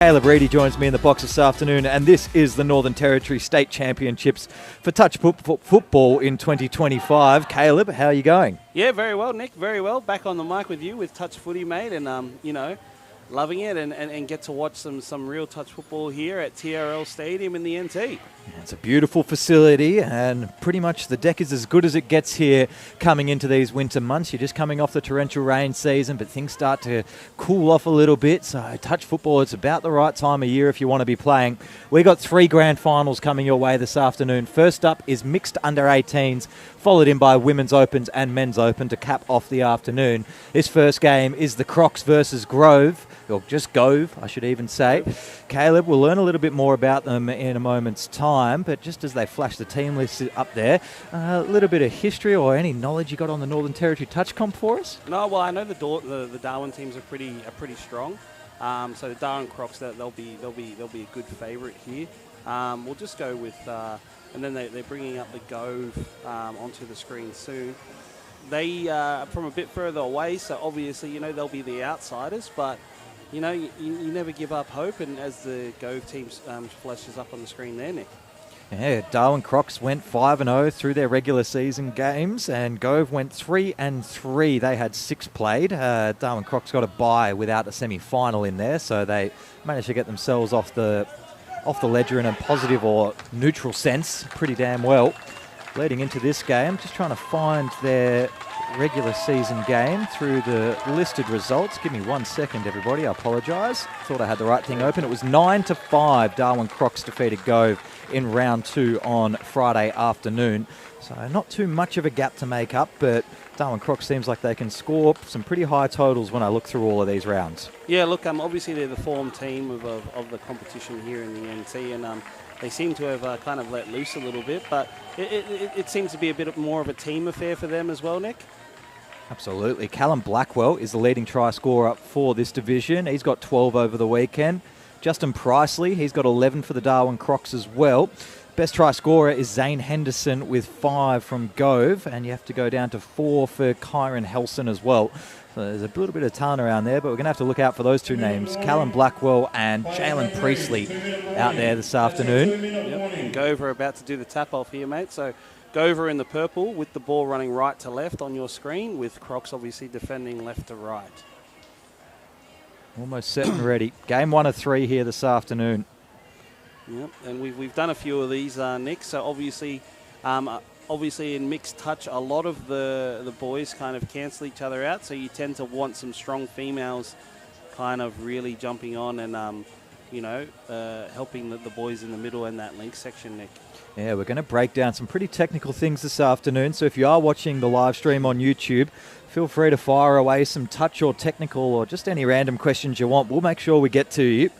Caleb Reedy joins me in the box this afternoon, and this is the Northern Territory State Championships for touch football in 2025. Caleb, how are you going? Yeah, very well, Nick. Very well. Back on the mic with you with touch footy, mate, and loving it and get to watch some real touch football here at TRL Stadium in the NT. It's a beautiful facility, and pretty much the deck is as good as it gets here coming into these winter months. You're just coming off the torrential rain season, but things start to cool off a little bit. So touch football, it's about the right time of year if you want to be playing. We got 3 grand finals coming your way this afternoon. First up is mixed under 18s, followed in by women's opens and men's open to cap off the afternoon. This first game is the Crocs versus Grove, or just Gove, I should even say. Caleb, we'll learn a little bit more about them in a moment's time, but just as they flash the team list up there, a little bit of history or any knowledge you got on the Northern Territory touch comp for us? No, well, I know the Darwin teams are pretty strong. So the Darwin Crocs, they'll be a good favourite here. We'll just go with, and then they're bringing up the Gove onto the screen soon. They from a bit further away, so obviously they'll be the outsiders, but. You never give up hope, and as the Gove team flashes up on the screen there, Nick. Yeah, Darwin Crocs went 5-0 through their regular season games, and Gove went 3-3. They had 6 played. Darwin Crocs got a bye without a semi-final in there, so they managed to get themselves off the ledger in a positive or neutral sense pretty damn well. Leading into this game, just trying to find their regular season game through the listed results. Give me 1 second, everybody. I apologise. Thought I had the right thing open. It was 9-5. Darwin Crocs defeated Gove in round 2 on Friday afternoon. So not too much of a gap to make up, but Darwin Crocs seems like they can score some pretty high totals when I look through all of these rounds. Yeah, look, obviously they're the form team of the competition here in the NT, and they seem to have kind of let loose a little bit, but it seems to be a bit more of a team affair for them as well, Nick. Absolutely. Callum Blackwell is the leading try scorer for this division. He's got 12 over the weekend. Justin Pricely, he's got 11 for the Darwin Crocs as well. Best try scorer is Zane Henderson with 5 from Gove, and you have to go down to 4 for Kyron Helson as well. So there's a little bit of talent around there, but we're going to have to look out for those 2 names, Callum Blackwell and Jalen Priestley, out there this afternoon. Yep. And Gove are about to do the tap-off here, mate. So Gove are in the purple with the ball running right to left on your screen, with Crocs obviously defending left to right. Almost set and ready. Game 1 of 3 here this afternoon. Yep, and we've done a few of these, Nick. So obviously in mixed touch, a lot of the boys kind of cancel each other out. So you tend to want some strong females, kind of really jumping on and helping the boys in the middle and that link section, Nick. Yeah, we're going to break down some pretty technical things this afternoon. So if you are watching the live stream on YouTube, feel free to fire away some touch or technical or just any random questions you want. We'll make sure we get to you,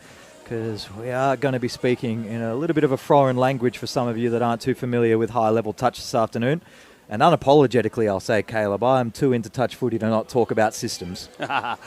because we are going to be speaking in a little bit of a foreign language for some of you that aren't too familiar with high-level touch this afternoon. And unapologetically, I'll say, Caleb, I am too into touch footy to not talk about systems. I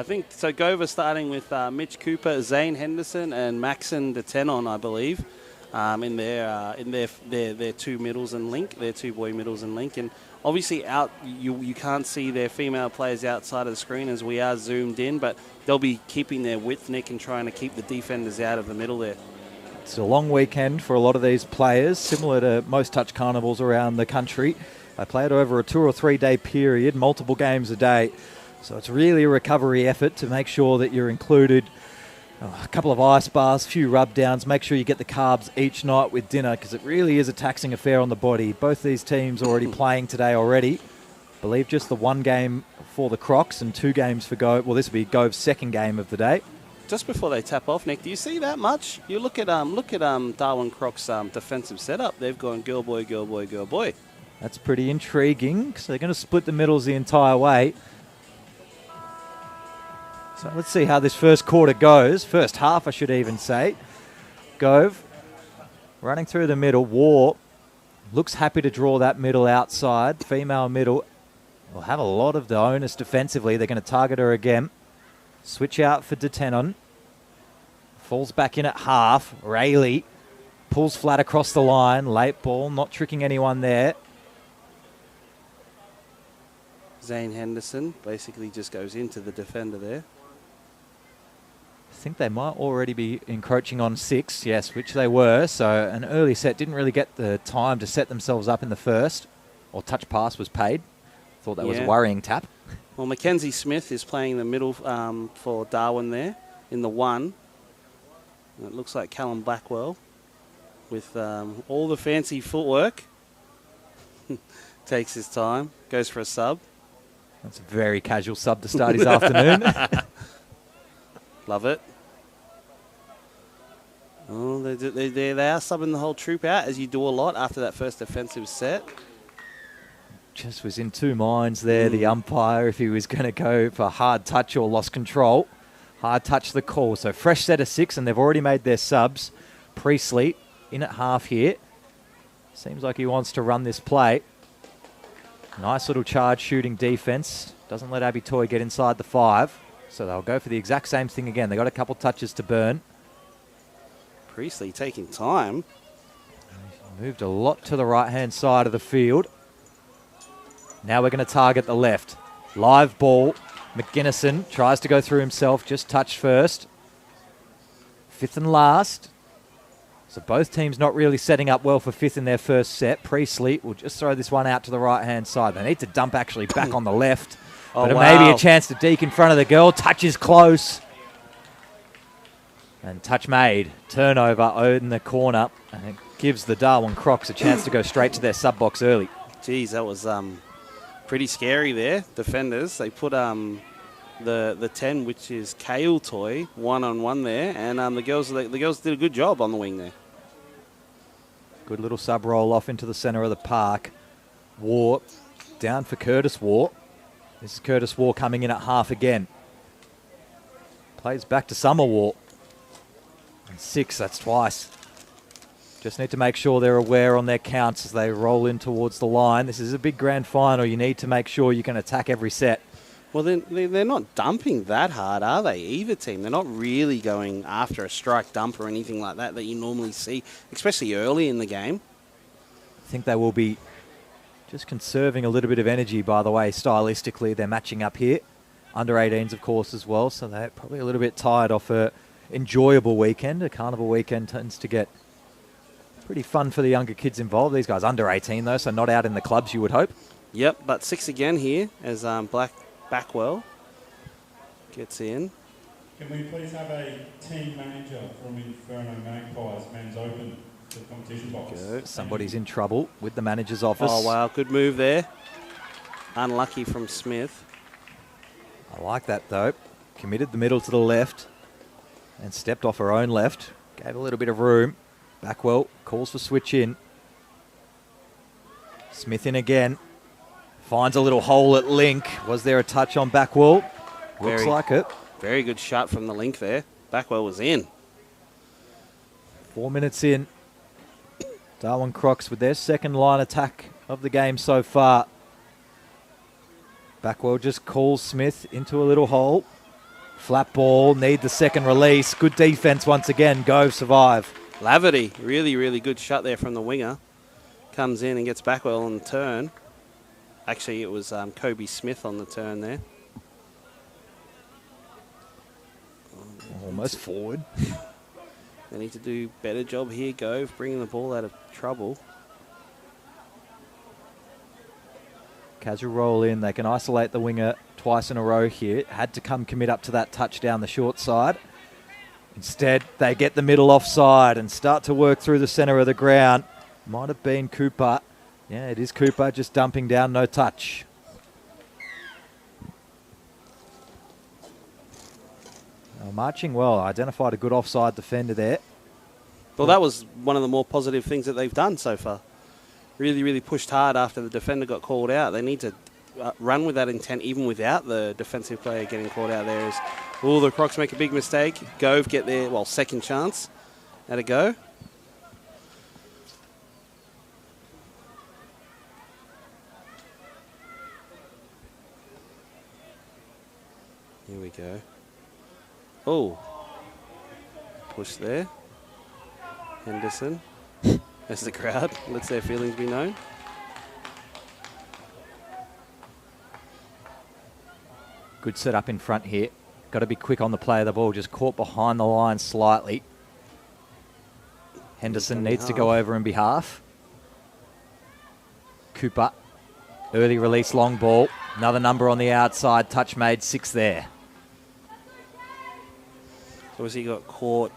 think so. Gove starting with Mitch Cooper, Zane Henderson, and Maxon DeTenon, I believe, in their 2 middles and link, their 2 boy middles and link. And obviously you can't see their female players outside of the screen as we are zoomed in, but they'll be keeping their width, Nick, and trying to keep the defenders out of the middle there. It's a long weekend for a lot of these players, similar to most touch carnivals around the country. They play it over a 2 or 3 day period, multiple games a day. So it's really a recovery effort to make sure that you're included. A couple of ice baths, a few rub downs, make sure you get the carbs each night with dinner, because it really is a taxing affair on the body. Both these teams already playing today already. I believe just the 1 game for the Crocs and 2 games for Gove. Well, this will be Gove's 2nd game of the day. Just before they tap off, Nick, do you see that much? You look at Darwin Crocs' defensive setup. They've gone girl, boy, girl, boy, girl, boy. That's pretty intriguing, because they're going to split the middles the entire way. So let's see how this first quarter goes. First half, I should even say. Gove running through the middle. War looks happy to draw that middle outside. Female middle will have a lot of the onus defensively. They're going to target her again. Switch out for DeTenon. Falls back in at half. Rayleigh pulls flat across the line. Late ball, not tricking anyone there. Zane Henderson basically just goes into the defender there. I think they might already be encroaching on 6, yes, which they were. So an early set didn't really get the time to set themselves up in the first, or touch pass was paid. Thought that was a worrying tap. Well, Mackenzie Smith is playing the middle for Darwin there in the 1. And it looks like Callum Blackwell with all the fancy footwork. Takes his time, goes for a sub. That's a very casual sub to start his afternoon. Love it. Oh, they are subbing the whole troop out, as you do a lot after that first defensive set. Just was in two minds there, the umpire, if he was going to go for hard touch or lost control. Hard touch the call. So fresh set of 6, and they've already made their subs. Priestley in at half here. Seems like he wants to run this play. Nice little charge shooting defense. Doesn't let Abby Toy get inside the 5. So they'll go for the exact same thing again. They got a couple touches to burn. Priestley taking time. Moved a lot to the right-hand side of the field. Now we're going to target the left. Live ball. McGinnison tries to go through himself. Just touched first. 5th and last. So both teams not really setting up well for 5th in their first set. Priestley will just throw this one out to the right-hand side. They need to dump actually back on the left. But it may be a chance to deke in front of the girl. Touch is close. And touch made. Turnover in the corner. And it gives the Darwin Crocs a chance to go straight to their sub-box early. Geez, that was pretty scary there. Defenders, they put the 10, which is Kale Toy, 1-on-1 there. And the girls did a good job on the wing there. Good little sub roll off into the centre of the park. War down for Curtis War. This is Curtis War coming in at half again. Plays back to Summer War. And 6, that's twice. Just need to make sure they're aware on their counts as they roll in towards the line. This is a big grand final. You need to make sure you can attack every set. Well, they're not dumping that hard, are they? Either team. They're not really going after a strike dump or anything like that you normally see, especially early in the game. I think they will be just conserving a little bit of energy, by the way, stylistically. They're matching up here. Under 18s, of course, as well. So they're probably a little bit tired off an enjoyable weekend. A carnival weekend tends to get pretty fun for the younger kids involved. These guys under 18, though, so not out in the clubs, you would hope. Yep, but 6 again here as Backwell gets in. Can we please have a team manager from Inferno Magpies men's open to the competition box? Good. Somebody's in trouble with the manager's office. Oh, wow. Good move there. Unlucky from Smith. I like that, though. Committed the middle to the left and stepped off her own left. Gave a little bit of room. Backwell calls for switch in. Smith in again. Finds a little hole at link. Was there a touch on Backwell? Looks like it. Very good shot from the link there. Backwell was in. 4 minutes in. Darwin Crocs with their second line attack of the game so far. Backwell just calls Smith into a little hole. Flat ball, need the second release. Good defense once again. Go, survive. Laverty, really, really good shot there from the winger. Comes in and gets Backwell on the turn. Actually, it was Kobe Smith on the turn there. Almost forward. They need to do a better job here, Gove, bringing the ball out of trouble. Casual roll in. They can isolate the winger twice in a row here. Had to come commit up to that touch down the short side. Instead, they get the middle offside and start to work through the centre of the ground. Might have been Cooper. Yeah, it is Cooper just dumping down, no touch. Marching well. Identified a good offside defender there. Well, that was one of the more positive things that they've done so far. Really, really pushed hard after the defender got called out. They need to run with that intent even without the defensive player getting called out there. The Crocs make a big mistake. Gove get their, second chance at a go. Here we go. Oh, push there. Henderson, as the crowd lets their feelings be known. Good setup in front here. Got to be quick on the play of the ball. Just caught behind the line slightly. Henderson needs to go over in behalf. Cooper. Early release long ball. Another number on the outside. Touch made, 6 there. So as he got caught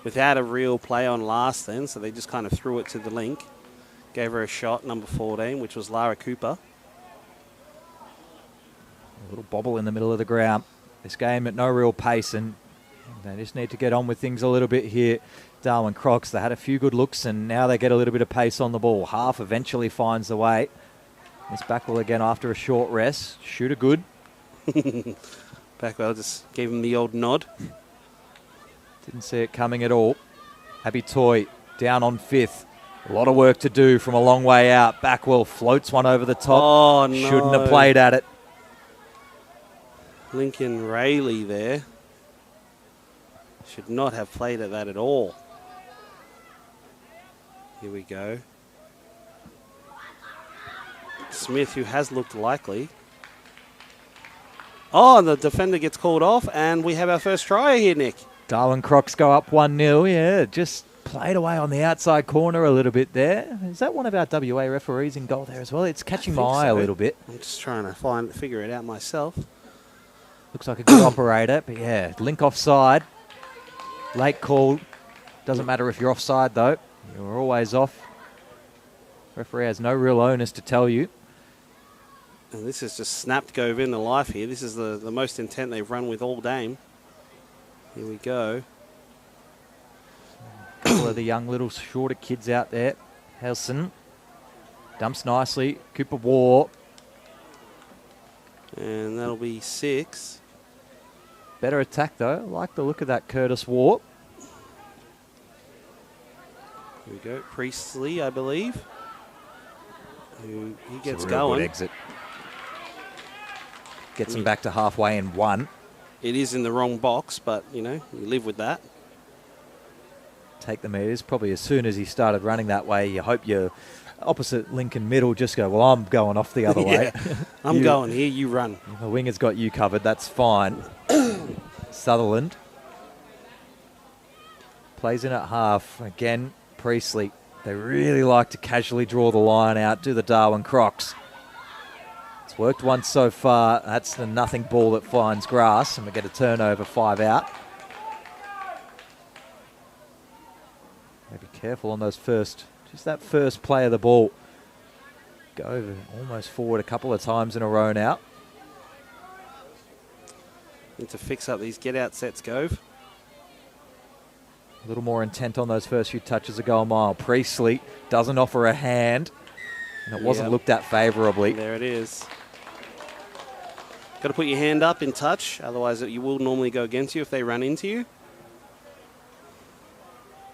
without a real play on last then, so they just kind of threw it to the link. Gave her a shot, number 14, which was Lara Cooper. A little bobble in the middle of the ground. This game at no real pace, and they just need to get on with things a little bit here. Darwin Crocs, they had a few good looks, and now they get a little bit of pace on the ball. Half eventually finds the way. Miss Backwell again after a short rest. Shooter good. Backwell just gave him the old nod. Didn't see it coming at all. Abby Toy down on 5th. A lot of work to do from a long way out. Backwell floats one over the top. Oh, no. Shouldn't have played at it. Lincoln Rayleigh there. Should not have played at that at all. Here we go. Smith, who has looked likely. Oh, and the defender gets called off, and we have our first try here, Nick. Darwin Crocs go up 1-0. Yeah, just played away on the outside corner a little bit there. Is that one of our WA referees in goal there as well? It's catching my eye a little bit. I'm just trying to figure it out myself. Looks like a good operator, but yeah, link offside. Late call. Doesn't matter if you're offside though. You're always off. Referee has no real onus to tell you. And this has just snapped Gove into life here. This is the most intent they've run with all game. Here we go. A couple of the young little shorter kids out there. Helson dumps nicely. Cooper War. And that'll be 6. Better attack though. I like the look of that Curtis War. Here we go. Priestley, I believe. He gets Good going. exit. Gets him back to halfway in 1. It is in the wrong box, but, you know, you live with that. Take the meters. Probably as soon as he started running that way, you hope your opposite Lincoln middle just go, well, I'm going off the other way. I'm going here, you run. The winger's got you covered. That's fine. Sutherland plays in at half. Again, Priestley. They really like to casually draw the line out, do the Darwin Crocs. It's worked once so far. That's the nothing ball that finds grass, and we get a turnover, 5 out. Be careful on those just that first play of the ball. Go almost forward a couple of times in a row now. Need to fix up these get-out sets, Gove. A little more intent on those first few touches of goal mile. Priestley doesn't offer a hand, and it wasn't looked at favourably. There it is. Got to put your hand up in touch, otherwise you will normally go against you if they run into you.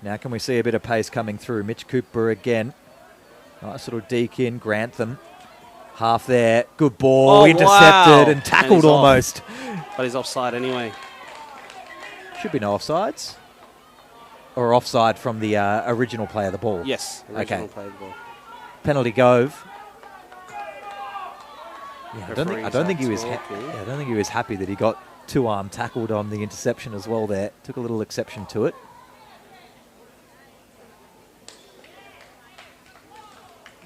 Now can we see a bit of pace coming through? Mitch Cooper again. Nice little deke in. Grantham. Half there. Good ball. Intercepted and tackled almost. But he's offside anyway. Should be no offsides. Or offside from the original play of the ball. Yes. Original play of the ball. Penalty Gove. Yeah, I don't think he was happy that he got 2-arm tackled on the interception as well there. Took a little exception to it.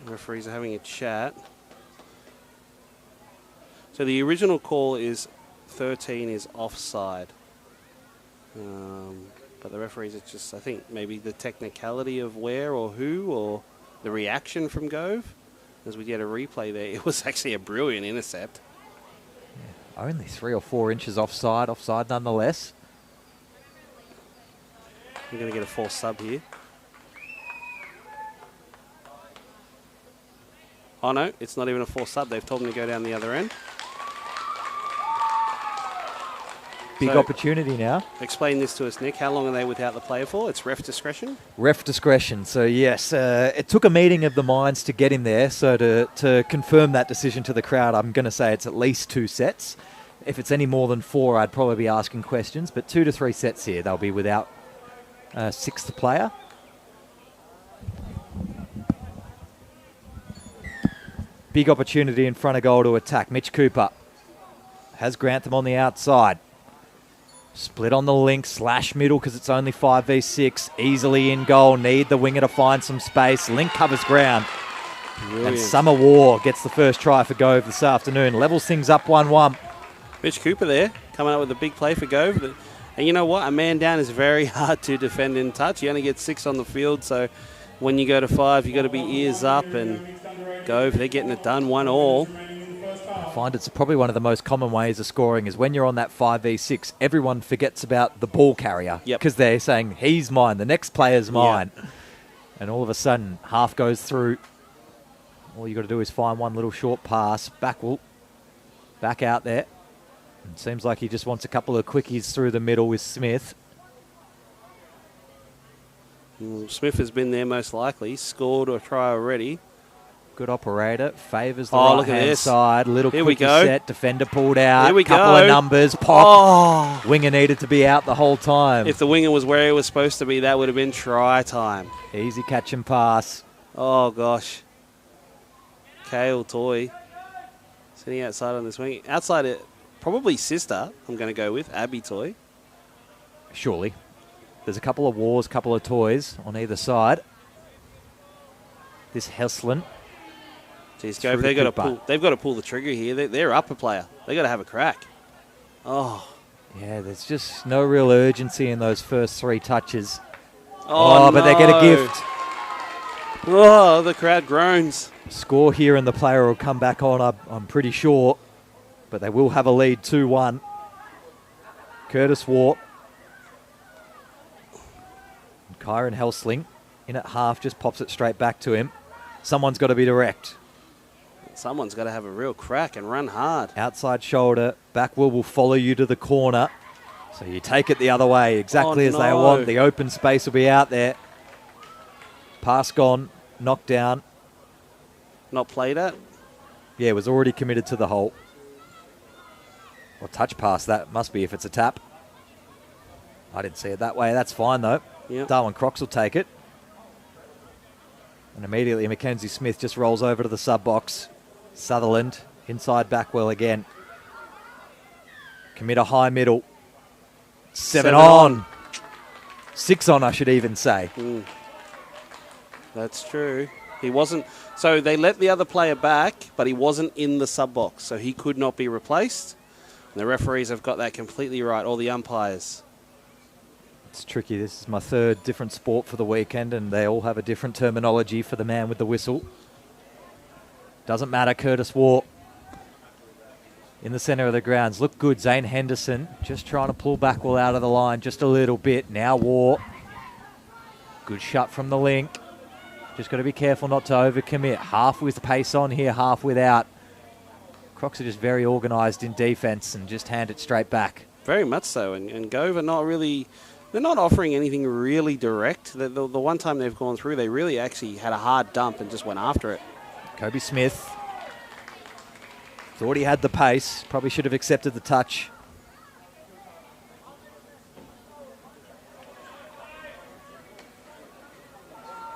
Referees are having a chat. So the original call is 13 is offside. But the referees, it's just, I think, maybe the technicality of where or who or the reaction from Gove. As we get a replay there, it was actually a brilliant intercept. Yeah, only 3 or 4 inches offside nonetheless. We're going to get a forced sub here. Oh no, it's not even a forced sub. They've told him to go down the other end. Big opportunity now. Explain this to us, Nick. How long are they without the player for? It's ref discretion? Ref discretion. So, yes, it took a meeting of the minds to get him there. So, to confirm that decision to the crowd, I'm going to say it's at least 2 sets. If it's any more than 4, I'd probably be asking questions. But 2 to 3 sets here. They'll be without a 6th player. Big opportunity in front of goal to attack. Mitch Cooper has Grantham on the outside. Split on the link, slash middle because it's only 5v6. Easily in goal. Need the winger to find some space. Link covers ground. Brilliant. And Summer War gets the first try for Gove this afternoon. Levels things up 1-1. Mitch Cooper there, coming up with a big play for Gove. And you know what? A man down is very hard to defend in touch. You only get 6 on the field, so when you go to 5, you got to be ears up. And Gove, they're getting it done, 1-1. I find it's probably one of the most common ways of scoring is when you're on that 5v6, everyone forgets about the ball carrier because they're saying, he's mine, the next player's mine. Yep. And all of a sudden, half goes through. All you got to do is find one little short pass. Backwell, back out there. It seems like he just wants a couple of quickies through the middle with Smith. Smith has been there most likely. Scored a try already. Good operator. Favours the right-hand side. Little quickie set. Defender pulled out. Here we couple of numbers. Pop. Winger needed to be out the whole time. If the winger was where he was supposed to be, that would have been try time. Easy catch and pass. Oh, gosh. Kale Toy sitting outside on this wing. Outside it, probably sister, I'm going to go with, Abby Toy. Surely. There's a couple of Wars, couple of Toys on either side. This Heslin. Jeez, Gove, they've got to pull the trigger here. They're up a player. They've got to have a crack. Oh. Yeah, there's just no real urgency in those first 3 touches. Oh, no. But they get a gift. Oh, the crowd groans. Score here and the player will come back on, I'm pretty sure. But they will have a lead 2-1. Curtis Waugh. And Kyron Helsling in at half, just pops it straight back to him. Someone's got to be direct. Someone's got to have a real crack and run hard. Outside shoulder. Backwell will follow you to the corner. So you take it the other way, exactly as they want. The open space will be out there. Pass gone, knocked down. Not played at? Yeah, it was already committed to the hole. Or touch pass, that must be if it's a tap. I didn't see it that way. That's fine, though. Yep. Darwin Crocs will take it. And immediately Mackenzie Smith just rolls over to the sub-box. Sutherland, inside Backwell again. Commit a high middle. 7 on. 6 on, I should even say. That's true. He wasn't. So they let the other player back, but he wasn't in the sub-box, so he could not be replaced. And the referees have got that completely right, all the umpires. It's tricky. This is my 3rd different sport for the weekend, and they all have a different terminology for the man with the whistle. Doesn't matter. Curtis Waugh in the centre of the grounds. Look good. Zane Henderson just trying to pull Backwell out of the line just a little bit. Now Waugh. Good shot from the link. Just got to be careful not to overcommit. Half with pace on here, half without. Crocs are just very organised in defence and just hand it straight back. Very much so. And Gove are not really... They're not offering anything really direct. The one time they've gone through, they really actually had a hard dump and just went after it. Kobe Smith. Thought he had the pace. Probably should have accepted the touch.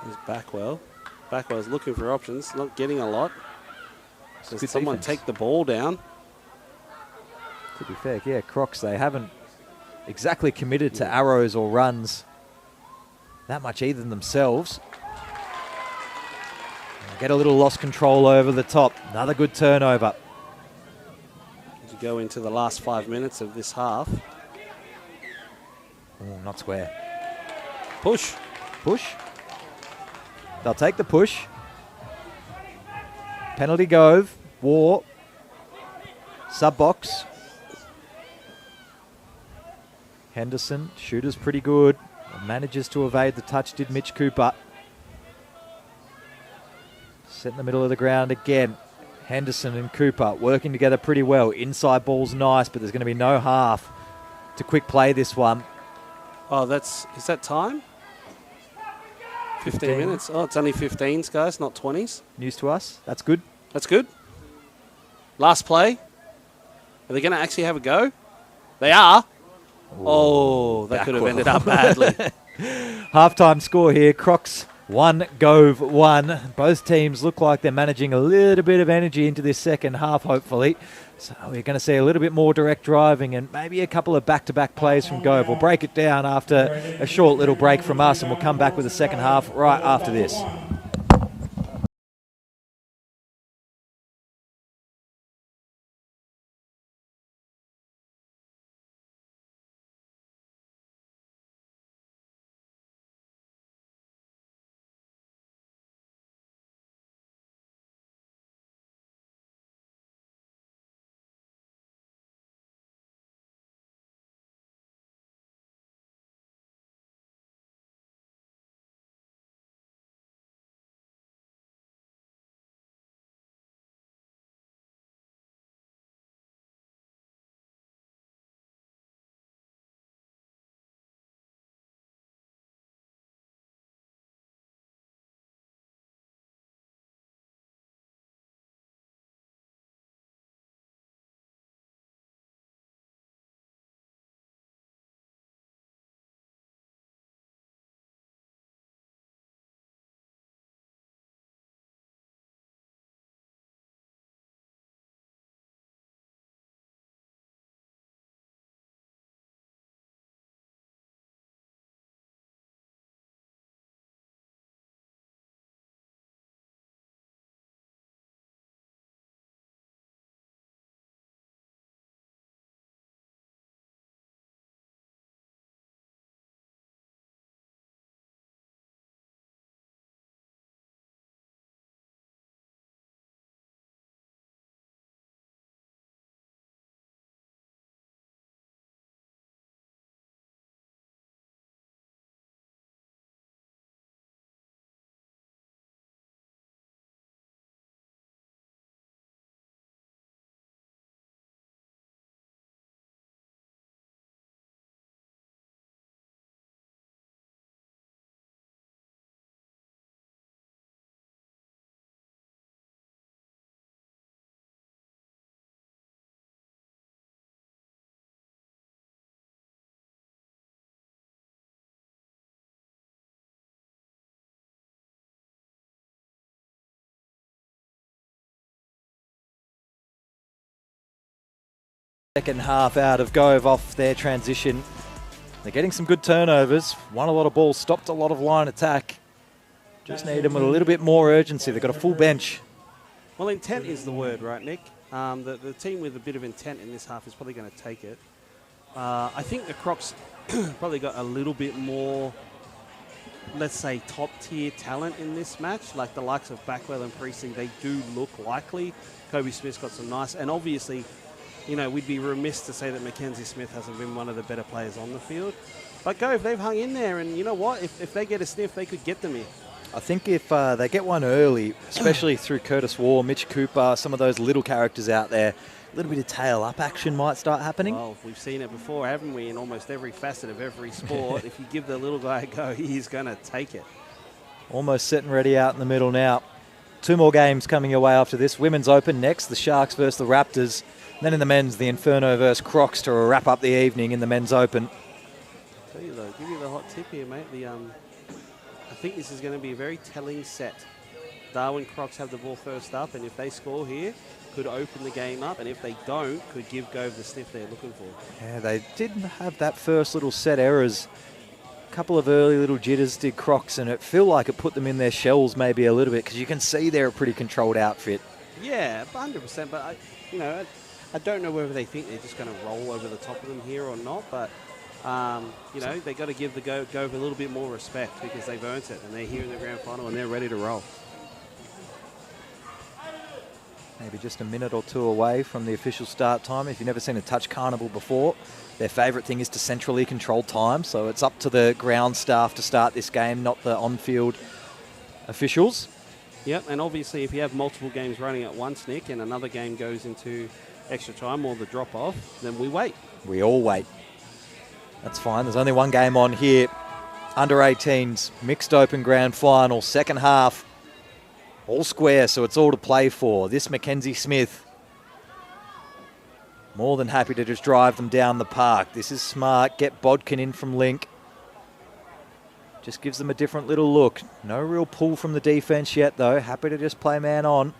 Here's Backwell. Backwell's looking for options, not getting a lot. Does someone take the ball down? To be fair, yeah, Crocs, they haven't exactly committed to arrows or runs that much either themselves. Get a little lost control over the top. Another good turnover. As you go into the last 5 minutes of this half. Oh, not square. Push. Push. They'll take the push. Penalty Gove. Waugh. Sub-box. Henderson, shooter's pretty good. Manages to evade the touch, did Mitch Cooper. Set in the middle of the ground again. Henderson and Cooper working together pretty well. Inside ball's nice, but there's going to be no half to quick play this one. Oh, is that time? 15 minutes. Oh, it's only 15s, guys, not 20s. News to us. That's good. That's good. Last play. Are they going to actually have a go? They are. Oh, that could have ended up badly. Halftime score here. Crocs 1, Gove 1. Both teams look like they're managing a little bit of energy into this second half, hopefully. So we're going to see a little bit more direct driving and maybe a couple of back-to-back plays from Gove. We'll break it down after a short little break from us, and we'll come back with the second half right after this. Second half out of Gove off their transition. They're getting some good turnovers, won a lot of balls, stopped a lot of line attack. Just need them with a little bit more urgency. They've got a full bench. Well, intent is the word, right, Nick? The team with a bit of intent in this half is probably going to take it. I think the Crocs probably got a little bit more, let's say, top-tier talent in this match. Like the likes of Backwell and Priestley, they do look likely. Kobe Smith's got some nice, and obviously, you know, we'd be remiss to say that Mackenzie Smith hasn't been one of the better players on the field. But Gove, they've hung in there, and you know what? If they get a sniff, they could get them here. I think if they get one early, especially through Curtis Waugh, Mitch Cooper, some of those little characters out there, a little bit of tail-up action might start happening. Well, we've seen it before, haven't we, in almost every facet of every sport. If you give the little guy a go, he's going to take it. Almost set and ready out in the middle now. 2 more games coming your way after this. Women's Open next, the Sharks versus the Raptors. Then in the men's, the Inferno versus Crocs to wrap up the evening in the men's Open. Tell you though, give you the hot tip here, mate. I think this is going to be a very telling set. Darwin Crocs have the ball first up, and if they score here, could open the game up, and if they don't, could give Gove the sniff they're looking for. Yeah, they didn't have that first little set errors. A couple of early little jitters did Crocs, and it feel like it put them in their shells maybe a little bit, because you can see they're a pretty controlled outfit. Yeah, 100%, but I don't know whether they think they're just going to roll over the top of them here or not, but they got to give the Gove a little bit more respect because they've earned it, and they're here in the grand final and they're ready to roll. Maybe just a minute or 2 away from the official start time. If you've never seen a touch carnival before, their favourite thing is to centrally control time, so it's up to the ground staff to start this game, not the on-field officials. Yep, and obviously if you have multiple games running at once, Nick, and another game goes into extra time or the drop-off, then we wait. We all wait. That's fine. There's only one game on here. Under-18s, mixed open grand final, second half. All square, so it's all to play for. This Mackenzie Smith, more than happy to just drive them down the park. This is smart. Get Bodkin in from link. Just gives them a different little look. No real pull from the defense yet, though. Happy to just play man on.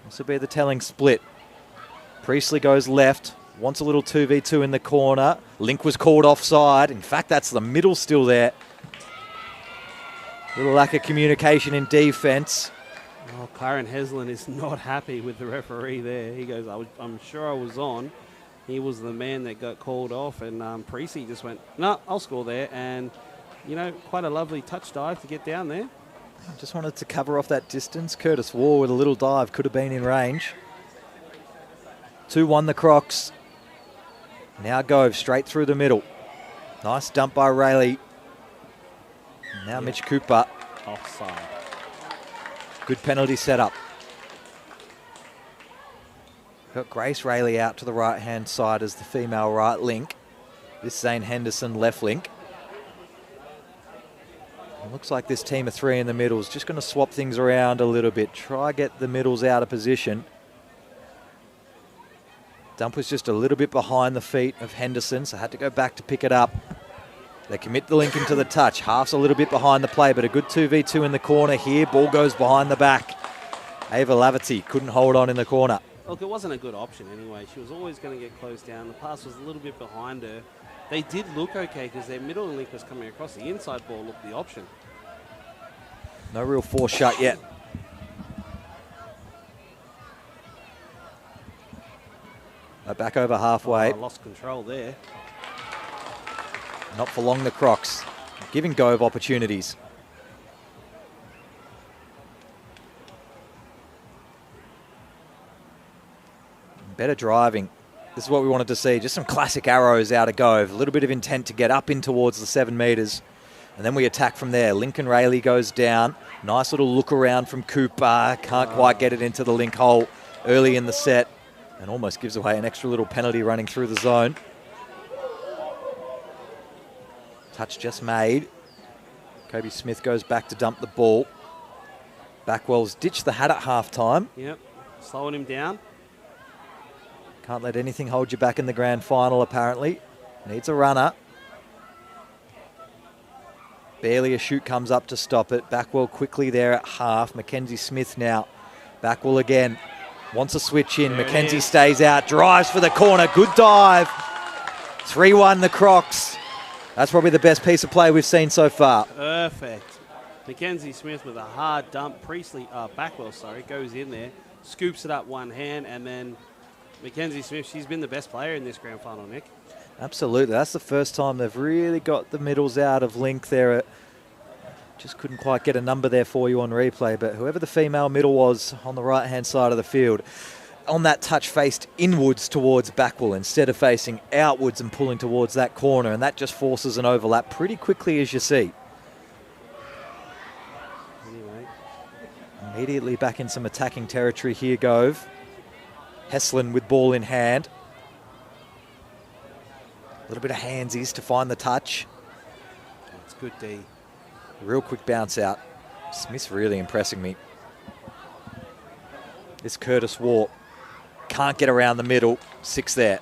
This will be the telling split. Priestley goes left. Wants a little 2v2 in the corner. Link was called offside. In fact, that's the middle still there. Little lack of communication in defense. Oh, Kyron Heslin is not happy with the referee there. He goes, I'm sure I was on. He was the man that got called off, and Priestley just went, no, I'll score there. And, you know, quite a lovely touch dive to get down there. Just wanted to cover off that distance. Curtis Waugh with a little dive could have been in range. 2-1 the Crocs. Now Gove straight through the middle. Nice dump by Rayleigh. Now Mitch Cooper. Offside. Good penalty setup. Got Grace Rayleigh out to the right-hand side as the female right link. This Zane Henderson left link. It looks like this team of three in the middle is just going to swap things around a little bit. Try get the middles out of position. Dump was just a little bit behind the feet of Henderson, so had to go back to pick it up. They commit the link into the touch. Half's a little bit behind the play, but a good 2v2 in the corner here. Ball goes behind the back. Ava Laverty couldn't hold on in the corner. Look, it wasn't a good option anyway. She was always going to get closed down. The pass was a little bit behind her. They did look okay because their middle link was coming across. The inside ball looked the option. No real force shut yet. Back over halfway. Oh, lost control there. Not for long, the Crocs. Giving Gove opportunities. Better driving. This is what we wanted to see. Just some classic arrows out of Gove. A little bit of intent to get up in towards the 7 metres. And then we attack from there. Lincoln Rayleigh goes down. Nice little look around from Cooper. Can't quite get it into the link hole early in the set. And almost gives away an extra little penalty running through the zone. Touch just made. Kobe Smith goes back to dump the ball. Backwell's ditched the hat at halftime. Yep, slowing him down. Can't let anything hold you back in the grand final, apparently. Needs a runner. Barely a shoot comes up to stop it. Backwell quickly there at half. Mackenzie Smith now. Backwell again. Wants a switch in. There Mackenzie stays out. Drives for the corner. Good dive. 3-1 the Crocs. That's probably the best piece of play we've seen so far. Perfect. Mackenzie Smith with a hard dump. Backwell, goes in there, scoops it up one hand, and then Mackenzie Smith, she's been the best player in this grand final, Nick. Absolutely. That's the first time they've really got the middles out of link there. Just couldn't quite get a number there for you on replay, but whoever the female middle was on the right-hand side of the field, on that touch faced inwards towards Backwell instead of facing outwards and pulling towards that corner, and that just forces an overlap pretty quickly, as you see. Anyway. Immediately back in some attacking territory here, Gove. Heslin with ball in hand. A little bit of handsies to find the touch. It's good, D. Real quick bounce out. Smith's really impressing me. This Curtis Waugh can't get around the middle. 6 there.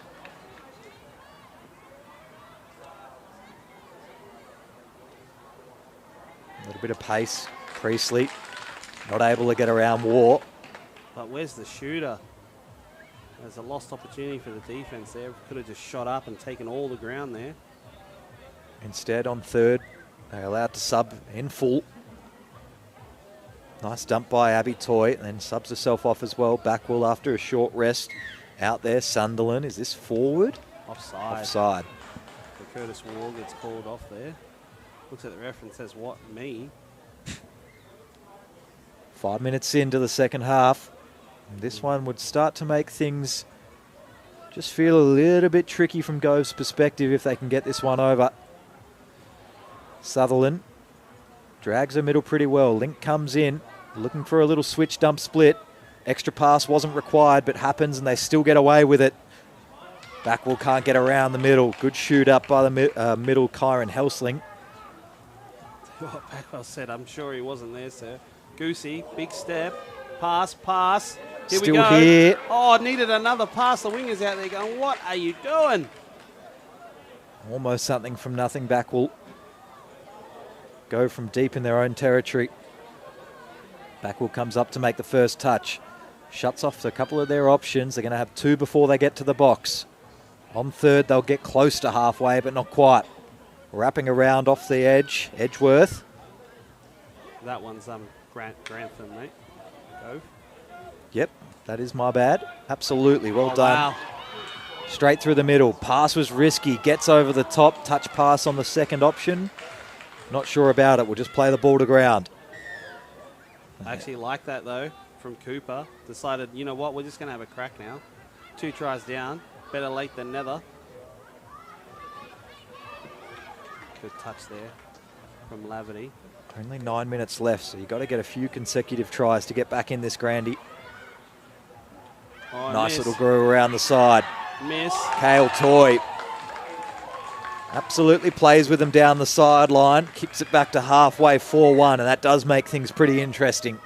A little bit of pace. Priestley not able to get around Waugh. But where's the shooter? There's a lost opportunity for the defense there. Could have just shot up and taken all the ground there. Instead, on third, they're allowed to sub in full. Nice dump by Abby Toy, and then subs herself off as well. Backwell after a short rest. Out there, Sunderland. Is this forward? Offside. Offside. So Curtis Waugh gets called off there. Looks at the ref and says, what, me? 5 minutes into the second half. This one would start to make things just feel a little bit tricky from Gove's perspective if they can get this one over. Sutherland drags the middle pretty well. Link comes in, looking for a little switch dump split. Extra pass wasn't required, but happens, and they still get away with it. Backwell can't get around the middle. Good shoot up by the middle, Kyron Helsling. What Backwell said, I'm sure he wasn't there, sir. Goosey, big step, pass. Here Still we go. here. Oh, needed another pass. The wingers out there going, what are you doing? Almost something from nothing, Backwell. go from deep in their own territory. Backwell comes up to make the first touch. Shuts off a couple of their options. They're going to have 2 before they get to the box. On third, they'll get close to halfway, but not quite. Wrapping around off the edge, Edgeworth. That one's Grantham, mate. Go. Yep, that is my bad. Absolutely, well Oh, done. wow. Straight through the middle. Pass was risky. Gets over the top. Touch pass on the second option. Not sure about it. We'll just play the ball to ground. I actually like that, though, from Cooper. Decided, you know what, we're just going to have a crack now. 2 tries down. Better late than never. Good touch there from Laverty. Only 9 minutes left, so you've got to get a few consecutive tries to get back in this Grandy. Oh, Nice miss. little groove around the side. Miss. Kale Toy absolutely plays with them down the sideline. Kicks it back to halfway, 4-1, and that does make things pretty interesting.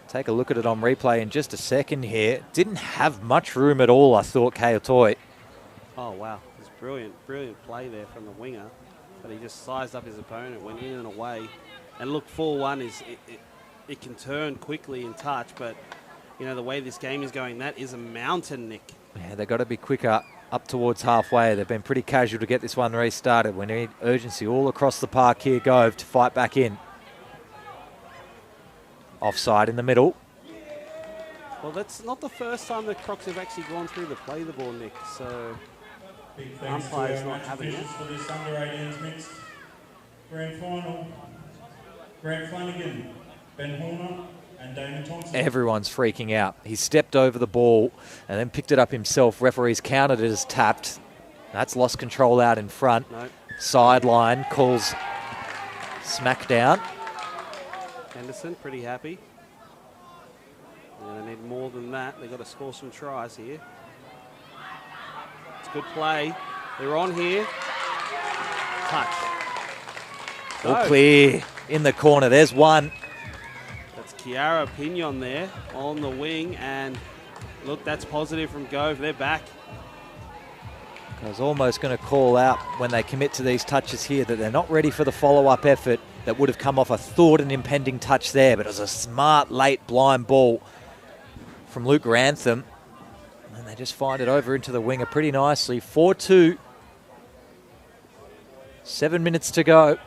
Take a look at it on replay in just a second here. Didn't have much room at all, I thought, Kale Toy. Oh, wow. It was brilliant play there from the winger. But he just sized up his opponent, went in and away. And look, 4-1 is it can turn quickly in touch, but you know the way this game is going, that is a mountain, Nick. Yeah, they've got to be quicker up towards halfway. They've been pretty casual to get this one restarted. We need urgency all across the park here, Gove, to fight back in. Offside in the middle. Well, that's not the first time the Crocs have actually gone through to play the ball, Nick. So Big thanks to umpire's our not match having it. officials for this under-18s mixed grand final. Grant Flanagan, Ben Horner and Damon Thompson. Everyone's freaking out. He stepped over the ball and then picked it up himself. Referees counted it as tapped. That's lost control out in front. No. Sideline calls smack down. Henderson, pretty happy. They're going to need more than that. They've got to score some tries here. It's good play. They're on here. Touch. All Go. clear in the corner. There's one. That's Kiara Pignon there on the wing. And look, that's positive from Gove. They're back. I was almost going to call out when they commit to these touches here that they're not ready for the follow-up effort that would have come off. I thought an impending touch there, but it was a smart late blind ball from Luke Grantham. And they just find it over into the winger pretty nicely. 4-2. 7 minutes to go.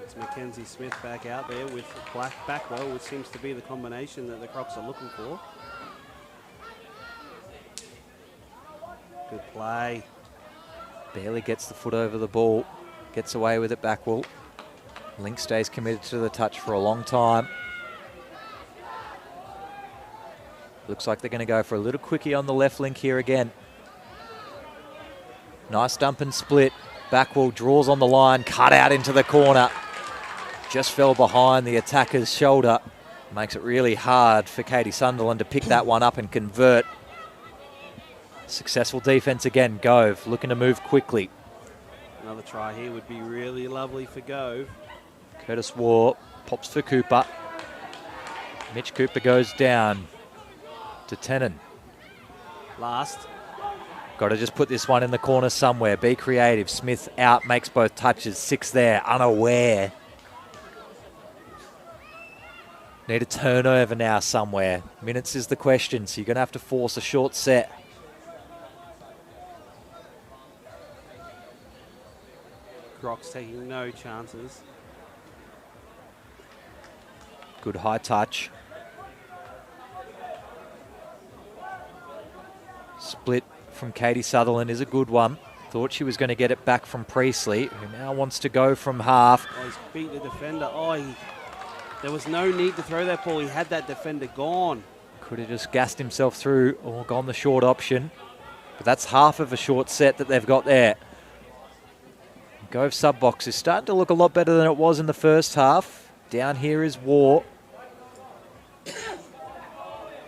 It's Mackenzie Smith back out there with Backwell, which seems to be the combination that the Crocs are looking for. Good play. Barely gets the foot over the ball. Gets away with it, Backwell. Link stays committed to the touch for a long time. Looks like they're going to go for a little quickie on the left link here again. Nice dump and split. Backwell draws on the line, cut out into the corner. Just fell behind the attacker's shoulder. Makes it really hard for Katie Sunderland to pick that one up and convert. Successful defense again. Gove looking to move quickly. Another try here would be really lovely for Gove. Curtis Waugh pops for Cooper. Mitch Cooper goes down to Tenen. Last. Got to just put this one in the corner somewhere. Be creative. Smith out, makes both touches. 6 there, unaware. Need a turnover now somewhere. Minutes is the question, so you're going to have to force a short set. Crocs taking no chances. Good high touch. Split from Katie Sutherland is a good one. Thought she was going to get it back from Priestley, who now wants to go from half. Oh, he's beat the defender. There was no need to throw that ball. He had that defender gone. Could have just gassed himself through or gone the short option. But that's half of a short set that they've got there. Gove sub box is starting to look a lot better than it was in the first half. Down here is Waugh.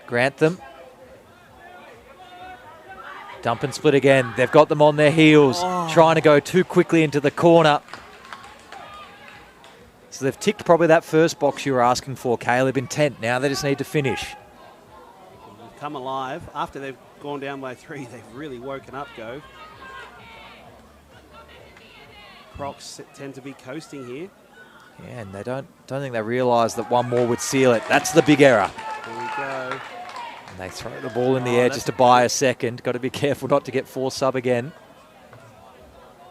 Grantham. Dump and split again. They've got them on their heels, trying to go too quickly into the corner. So they've ticked probably that first box you were asking for, Caleb, intent. Now they just need to finish. They've come alive. After they've gone down by 3, they've really woken up, Gove. Crocs tend to be coasting here. Yeah, and they don't think they realise that one more would seal it. That's the big error. Here we go. And they throw the ball in the air just to buy a second. Got to be careful not to get force sub again.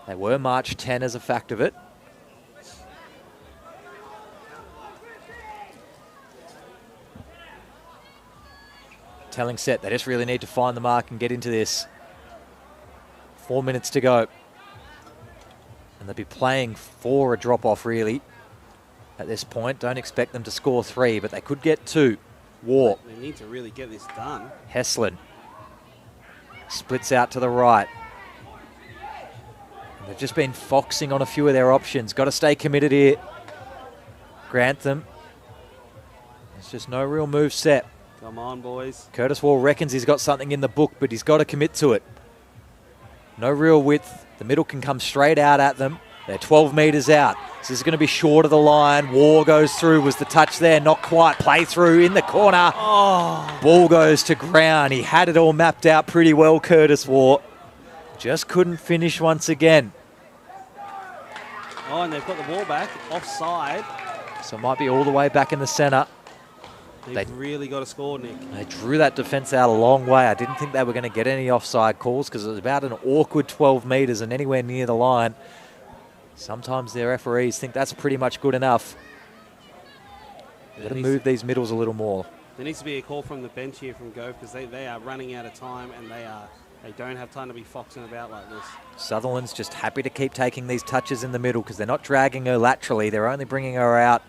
They were March 10 as a fact of it. Telling set, they just really need to find the mark and get into this. 4 minutes to go. And they'll be playing for a drop-off, really, at this point. Don't expect them to score 3, but they could get 2. War. They need to really get this done. Heslin splits out to the right. And they've just been foxing on a few of their options. Got to stay committed here. Grantham. There's just no real move set. Come on, boys. Curtis Wall reckons he's got something in the book, but he's got to commit to it. No real width. The middle can come straight out at them. They're 12 metres out. So this is going to be short of the line. War goes through. Was the touch there? Not quite. Play through in the corner. Oh. Ball goes to ground. He had it all mapped out pretty well, Curtis War. Just couldn't finish once again. Oh, and they've got the ball back. Offside. So it might be all the way back in the centre. They've really got to score, Nick. They drew that defence out a long way. I didn't think they were going to get any offside calls because it was about an awkward 12 metres and anywhere near the line. Sometimes their referees think that's pretty much good enough. They've got to move these middles a little more. There needs to be a call from the bench here from Gove because they are running out of time and they don't have time to be foxing about like this. Sutherland's just happy to keep taking these touches in the middle because they're not dragging her laterally. They're only bringing her out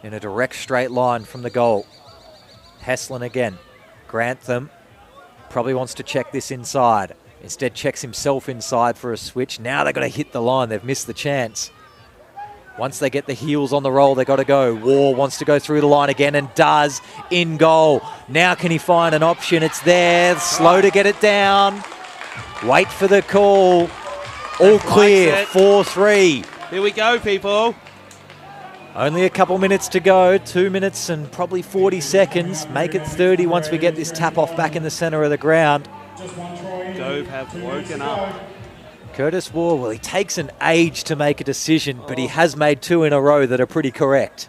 in a direct straight line from the goal. Heslin again. Grantham probably wants to check this inside. Instead checks himself inside for a switch. Now they've got to hit the line. They've missed the chance. Once they get the heels on the roll, they've got to go. War wants to go through the line again and does. In goal. Now can he find an option? It's there. Slow to get it down. Wait for the call. All clear. 4-3. Here we go, people. Only a couple minutes to go, 2 minutes and probably 40 seconds. Make it 30 once we get this tap off back in the centre of the ground. Gove have woken up. Curtis War, well, he takes an age to make a decision, but he has made 2 in a row that are pretty correct.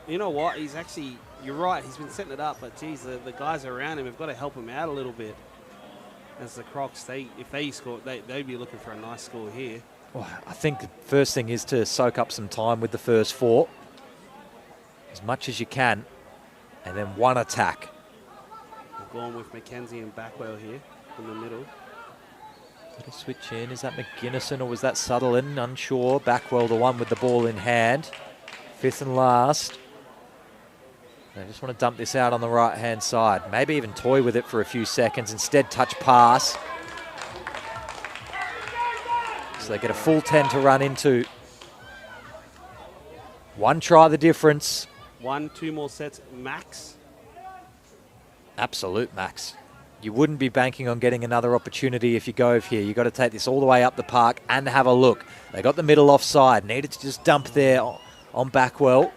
You know what? He's actually, you're right, he's been setting it up, but geez, the guys around him have got to help him out a little bit. As the Crocs, if they score, they'd be looking for a nice score here. Well, I think the first thing is to soak up some time with the first 4. As much as you can, and then one attack. We've gone with Mackenzie and Backwell here in the middle. Little switch in. Is that McGinnison or was that Sutherland? Unsure. Backwell, the one with the ball in hand. 5th and last. They just want to dump this out on the right-hand side. Maybe even toy with it for a few seconds. Instead, touch pass. So they get a full 10 to run into. One try the difference. 1-2 more sets max. Absolute max. You wouldn't be banking on getting another opportunity if you go here. You've got to take this all the way up the park and have a look. They got the middle offside. Needed to just dump there on Backwell.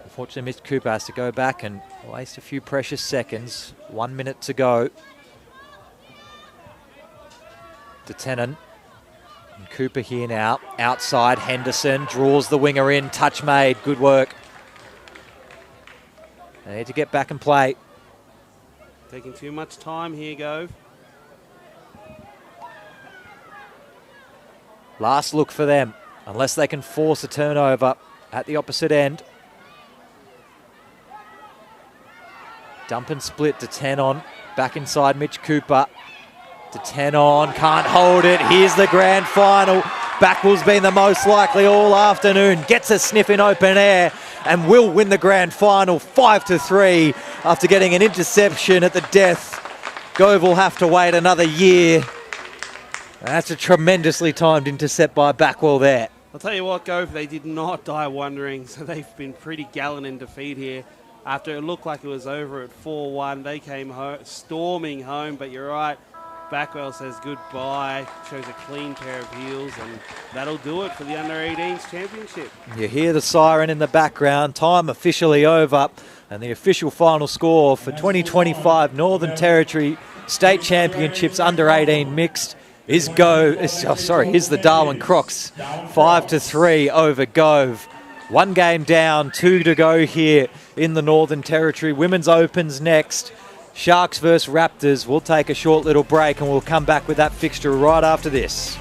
Unfortunately, Mitch Cooper has to go back and waste a few precious seconds. 1 minute to go. De Tenon. And Cooper here now. Outside, Henderson draws the winger in. Touch made. Good work. They need to get back and play. Taking too much time here, Gove. Last look for them, unless they can force a turnover at the opposite end. Dump and split to 10 on. Back inside Mitch Cooper. To 10 on, can't hold it. Here's the grand final. Backwell's been the most likely all afternoon. Gets a sniff in open air and will win the grand final 5-3 after getting an interception at the death. Gove will have to wait another year. That's a tremendously timed intercept by Backwell there. I'll tell you what, Gove, they did not die wondering, so they've been pretty gallant in defeat here. After it looked like it was over at 4-1, they came storming home, but you're right. Backwell says goodbye, shows a clean pair of heels, and that'll do it for the Under-18s Championship. You hear the siren in the background, time officially over, and the official final score for 2025 Northern Territory State Championships Under-18 Mixed is the Darwin Crocs. 5-3 over Gove. One game down, 2 to go here in the Northern Territory. Women's Open's next. Sharks versus Raptors. We'll take a short little break and we'll come back with that fixture right after this.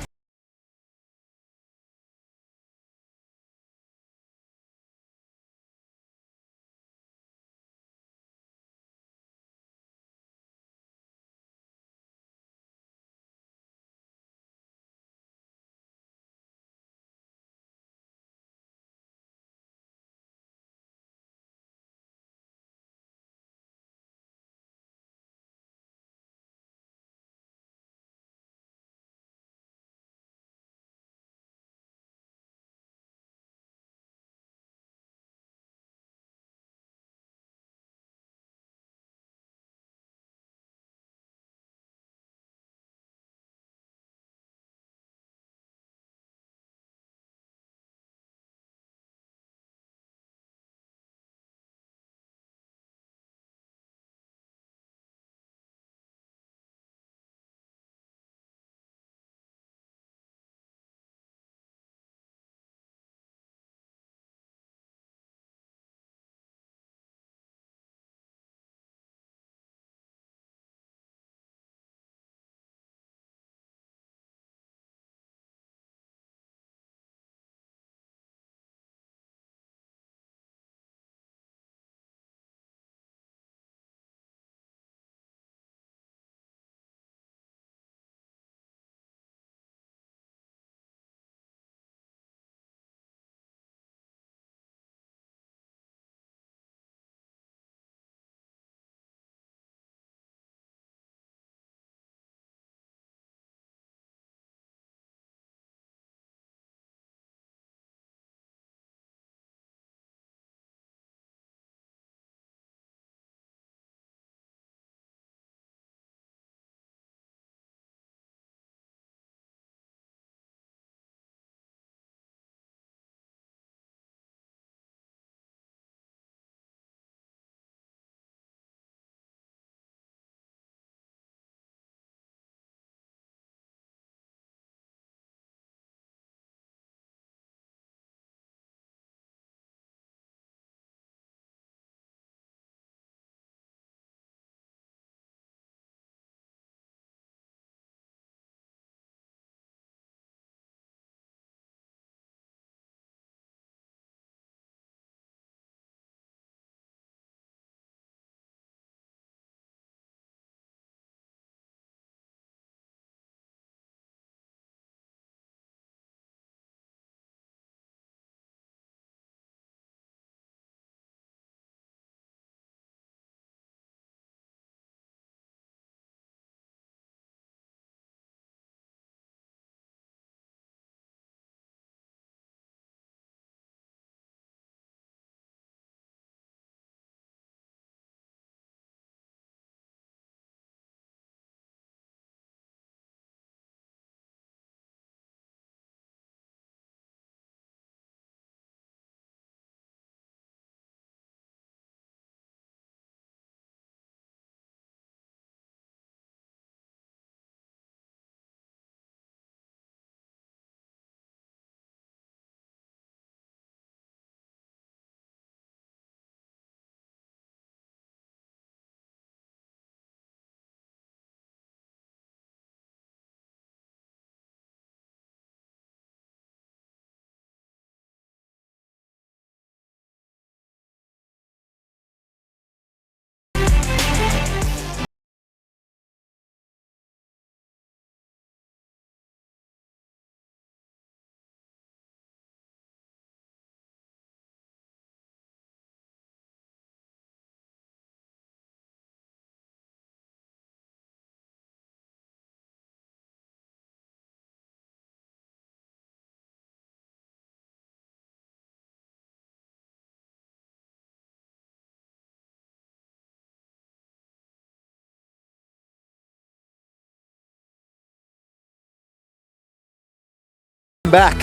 Back.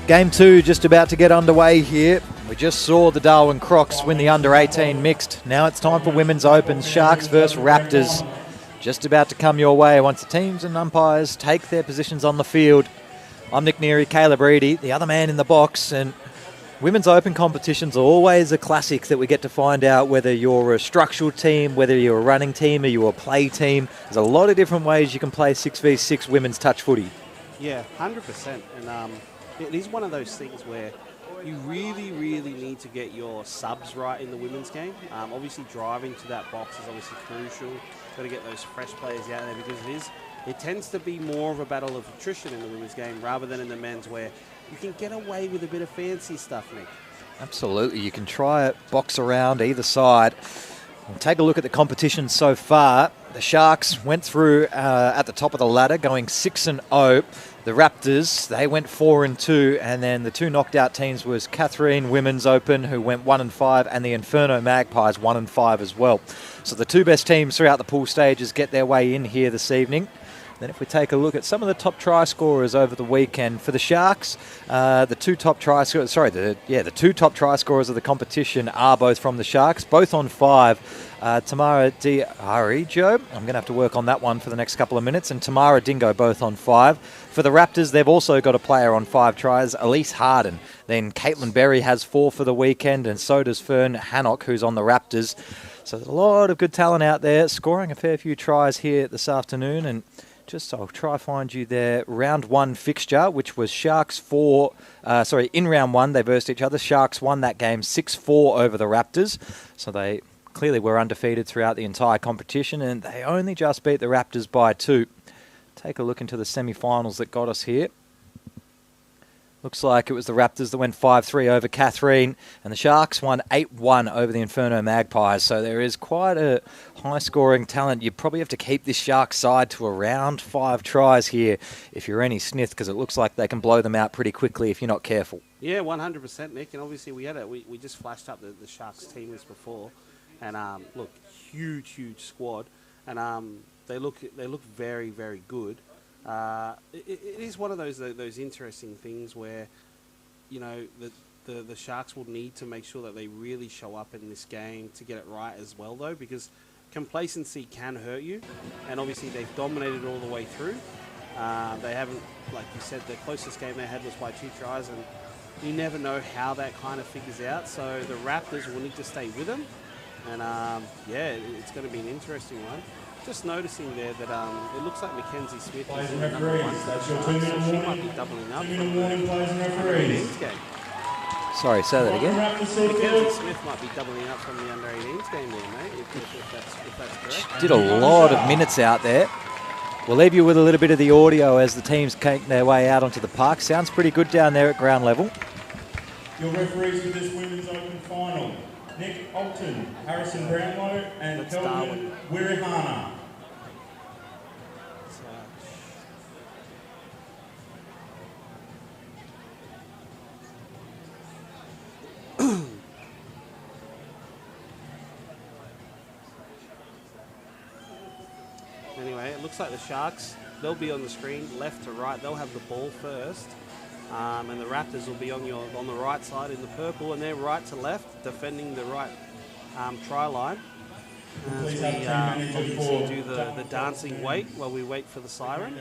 Game 2 just about to get underway here. We just saw the Darwin Crocs win the under-18 mixed. Now it's time for Women's Opens. Sharks versus Raptors. just about to come your way once the teams and umpires take their positions on the field. I'm Nick Neary, Caleb Reedy, the other man in the box, and Women's Open competitions are always a classic that we get to find out whether you're a structural team, whether you're a running team, or you're a play team. There's a lot of different ways you can play 6v6 women's touch footy. Yeah, 100%. And it is one of those things where you really, really need to get your subs right in the women's game. Obviously, driving to that box is obviously crucial. Got to get those fresh players out there because it tends to be more of a battle of attrition in the women's game rather than in the men's, where you can get away with a bit of fancy stuff, Nick. Absolutely. You can try it, box around either side. We'll take a look at the competition so far. The Sharks went through at the top of the ladder, going 6-0. The Raptors, they went 4-2, and then the two knocked out teams was Katherine Women's Open, who went 1-5, and the Inferno Magpies 1-5 as well. So the two best teams throughout the pool stages get their way in here this evening. Then if we take a look at some of the top try scorers over the weekend for the Sharks, the two top try scorers of the competition are both from the Sharks, both on 5. Tamara Diarijo, I'm going to have to work on that one for the next couple of minutes, and Tamara Dingo both on 5. For the Raptors, they've also got a player on 5 tries, Elise Harden. Then Caitlin Berry has 4 for the weekend, and so does Fern Hannock, who's on the Raptors. So there's a lot of good talent out there, scoring a fair few tries here this afternoon, and I'll try find you their round 1 fixture, which was Sharks in round 1 they versed each other. Sharks won that game 6-4 over the Raptors, so they clearly were undefeated throughout the entire competition, and they only just beat the Raptors by 2. Take a look into the semi-finals that got us here. Looks like it was the Raptors that went 5-3 over Katherine, and the Sharks won 8-1 over the Inferno Magpies. So there is quite a high-scoring talent. You probably have to keep this Sharks side to around 5 tries here if you're any Smith, because it looks like they can blow them out pretty quickly if you're not careful. Yeah, 100%, Nick. And obviously we just flashed up the Sharks team list before, and look, huge squad, and they look very, very good. It is one of those interesting things where, you know, the Sharks will need to make sure that they really show up in this game to get it right as well, though, because complacency can hurt you, and obviously they've dominated all the way through. They haven't, like you said, the closest game they had was by 2 tries, and you never know how that kind of figures out. So the Raptors will need to stay with them, and it's going to be an interesting one. Just noticing there that it looks like Mackenzie Smith is in number 1. So she might be doubling up from the men's game. Sorry, say that again. Mackenzie Smith might be doubling up from the under-18s game there, mate, if that's correct. Did a lot of minutes out there. We'll leave you with a little bit of the audio as the teams take their way out onto the park. Sounds pretty good down there at ground level. Your referees for this Women's Open final, Nick Alton, Harrison Brownlow, and Kelvin Wirihana. Anyway, it looks like the Sharks, they'll be on the screen left to right. They'll have the ball first. And the Raptors will be on the right side in the purple, and they're right to left, defending the right try line. As we obviously do the dancing wait while we wait for the siren.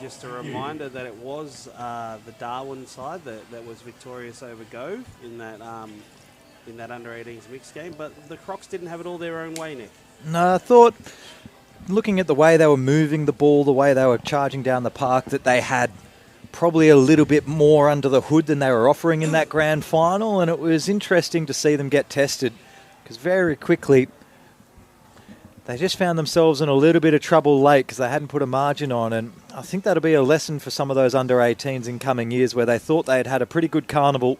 Just a reminder that it was the Darwin side that was victorious over Gove in that under-18s mixed game, but the Crocs didn't have it all their own way, Nick. No, I thought, looking at the way they were moving the ball, the way they were charging down the park, that they had probably a little bit more under the hood than they were offering in that grand final, and it was interesting to see them get tested, because very quickly they just found themselves in a little bit of trouble late because they hadn't put a margin on, and I think that'll be a lesson for some of those under-18s in coming years where they thought they had had a pretty good carnival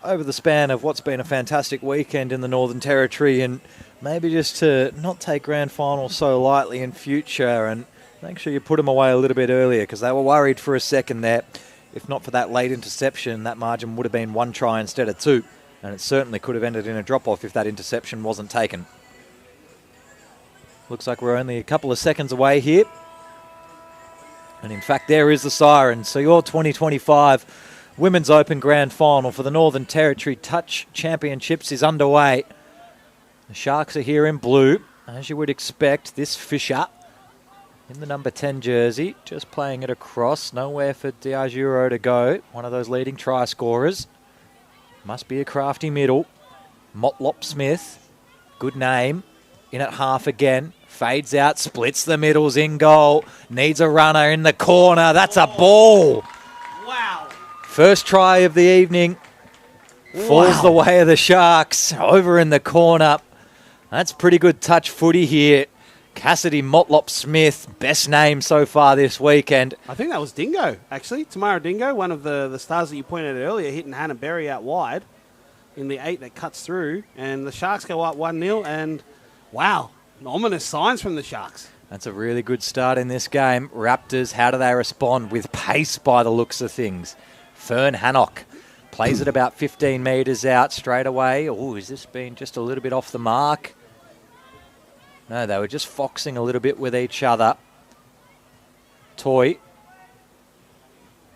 over the span of what's been a fantastic weekend in the Northern Territory, and maybe just to not take grand finals so lightly in future and make sure you put them away a little bit earlier, because they were worried for a second there. If not for that late interception, that margin would have been 1 try instead of 2, and it certainly could have ended in a drop-off if that interception wasn't taken. Looks like we're only a couple of seconds away here. And in fact, there is the siren. So your 2025 Women's Open Grand Final for the Northern Territory Touch Championships is underway. The Sharks are here in blue. As you would expect, this Fisher in the number 10 jersey, just playing it across. Nowhere for Diaguro to go. One of those leading try scorers. Must be a crafty middle. Motlop Smith, good name. In at half again. Fades out, splits the middles in goal. Needs a runner in the corner. That's a ball. Wow. First try of the evening. Falls the way of the Sharks. Over in the corner. That's pretty good touch footy here. Cassidy Motlop Smith, best name so far this weekend. I think that was Dingo, actually. Tamara Dingo, one of the stars that you pointed out earlier, hitting Hannah Berry out wide in the 8 that cuts through. And the Sharks go up 1-0. And, wow, ominous signs from the Sharks. That's a really good start in this game. Raptors, how do they respond? With pace by the looks of things. Fern Hannock plays it about 15 metres out straight away. Oh, has this been just a little bit off the mark? No, they were just foxing a little bit with each other. Toy.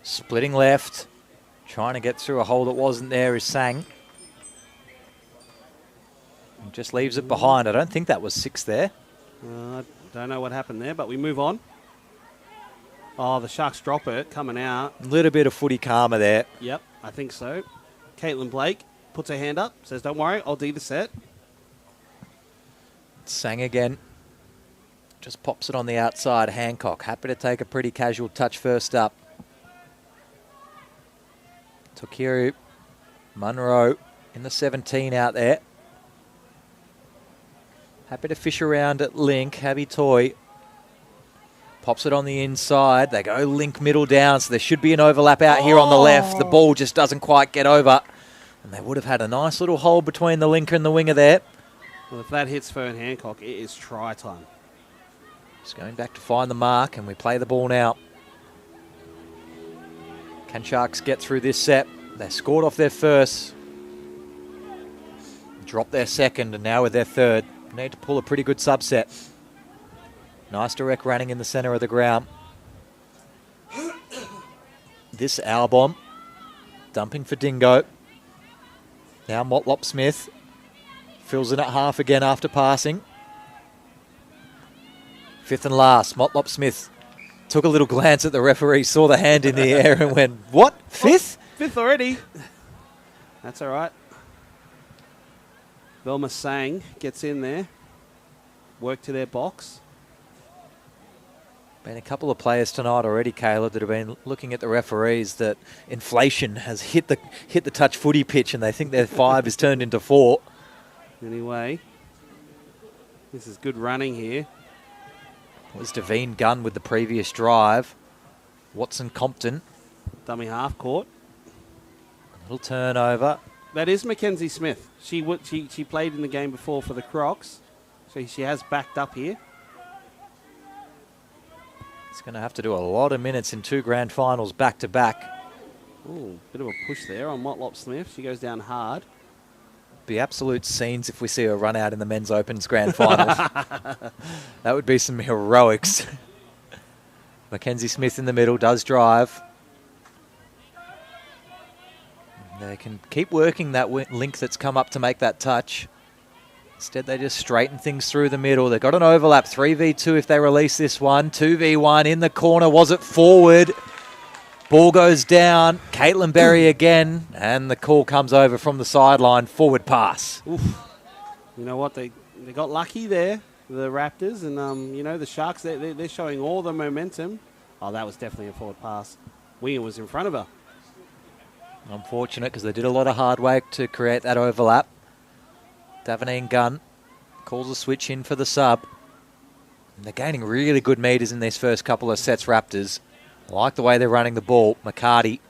Splitting left. Trying to get through a hole that wasn't there is Sang. And just leaves it behind. I don't think that was 6 there. I don't know what happened there, but we move on. Oh, the Sharks drop it, coming out. A little bit of footy karma there. Yep, I think so. Caitlin Blake puts her hand up, says, don't worry, I'll do the set. Sang again. Just pops it on the outside. Hancock happy to take a pretty casual touch first up. Tokiru Munro in the 17 out there. Happy to fish around at Link. Habby Toy pops it on the inside. They go Link middle down, so there should be an overlap out here on the left. The ball just doesn't quite get over. And they would have had a nice little hole between the linker and the winger there. Well, if that hits Fern Hancock, it is try time. Just going back to find the mark, and we play the ball now. Can Sharks get through this set? They scored off their first, dropped their second, and now with their third. Need to pull a pretty good subset. Nice direct running in the centre of the ground. This Albom dumping for Dingo. Now Motlop Smith fills in at half again after passing. Fifth and last, Motlop Smith took a little glance at the referee, saw the hand in the air and went, what? Fifth? Fifth already. That's all right. Velma Sang gets in there. Work to their box. Been a couple of players tonight already, Caleb, that have been looking at the referees that inflation has hit the touch footy pitch and they think their 5 is turned into 4. Anyway, this is good running here. It was Devine Gunn with the previous drive. Watson Compton. Dummy half court. A little turnover. That is Mackenzie Smith. She played in the game before for the Crocs, so she has backed up here. It's going to have to do a lot of minutes in 2 grand finals back to back. Ooh, bit of a push there on Motlop Smith. She goes down hard. Be absolute scenes if we see her run out in the men's Opens grand finals. That would be some heroics. Mackenzie Smith in the middle does drive. They can keep working that link that's come up to make that touch. Instead, they just straighten things through the middle. They've got an overlap, 3v2 if they release this one. 2v1 in the corner. Was it forward? Ball goes down. Caitlin Berry again. And the call comes over from the sideline. Forward pass. Oof. You know what? They got lucky there, the Raptors. And, you know, the Sharks, they're showing all the momentum. Oh, that was definitely a forward pass. Winger was in front of her. Unfortunate because they did a lot of hard work to create that overlap. Davenine Gunn calls a switch in for the sub. And they're gaining really good meters in these first couple of sets, Raptors. I like the way they're running the ball. McCarty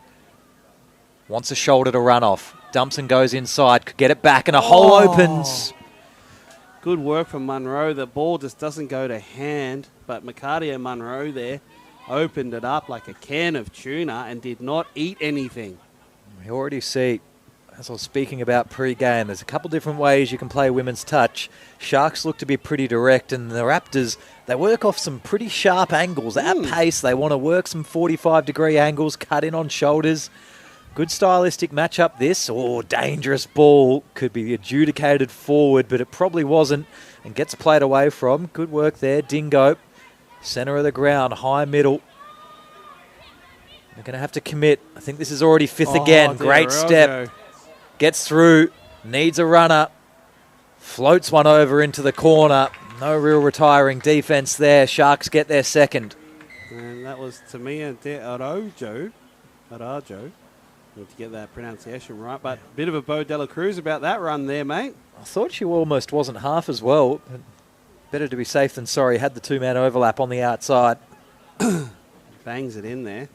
wants a shoulder to run off. Dumps and goes inside. Could get it back and a hole opens. Good work from Munro. The ball just doesn't go to hand. But McCarty and Munro there opened it up like a can of tuna and did not eat anything. We already see, as I was speaking about pre-game, there's a couple different ways you can play women's touch. Sharks look to be pretty direct, and the Raptors, they work off some pretty sharp angles. At pace, they want to work some 45-degree angles, cut in on shoulders. Good stylistic matchup this. Oh, dangerous ball. Could be adjudicated forward, but it probably wasn't. And gets played away from. Good work there. Dingo. Centre of the ground. High middle. They're going to have to commit. I think this is already fifth again. Great step. Gets through. Needs a runner. Floats one over into the corner. No real retiring defence there. Sharks get their second. And that was Tamia De Arajo. To get that pronunciation right, but a bit of a Bo Dela Cruz about that run there, mate. I thought she almost wasn't half as well. Better to be safe than sorry. Had the two-man overlap on the outside. Bangs it in there.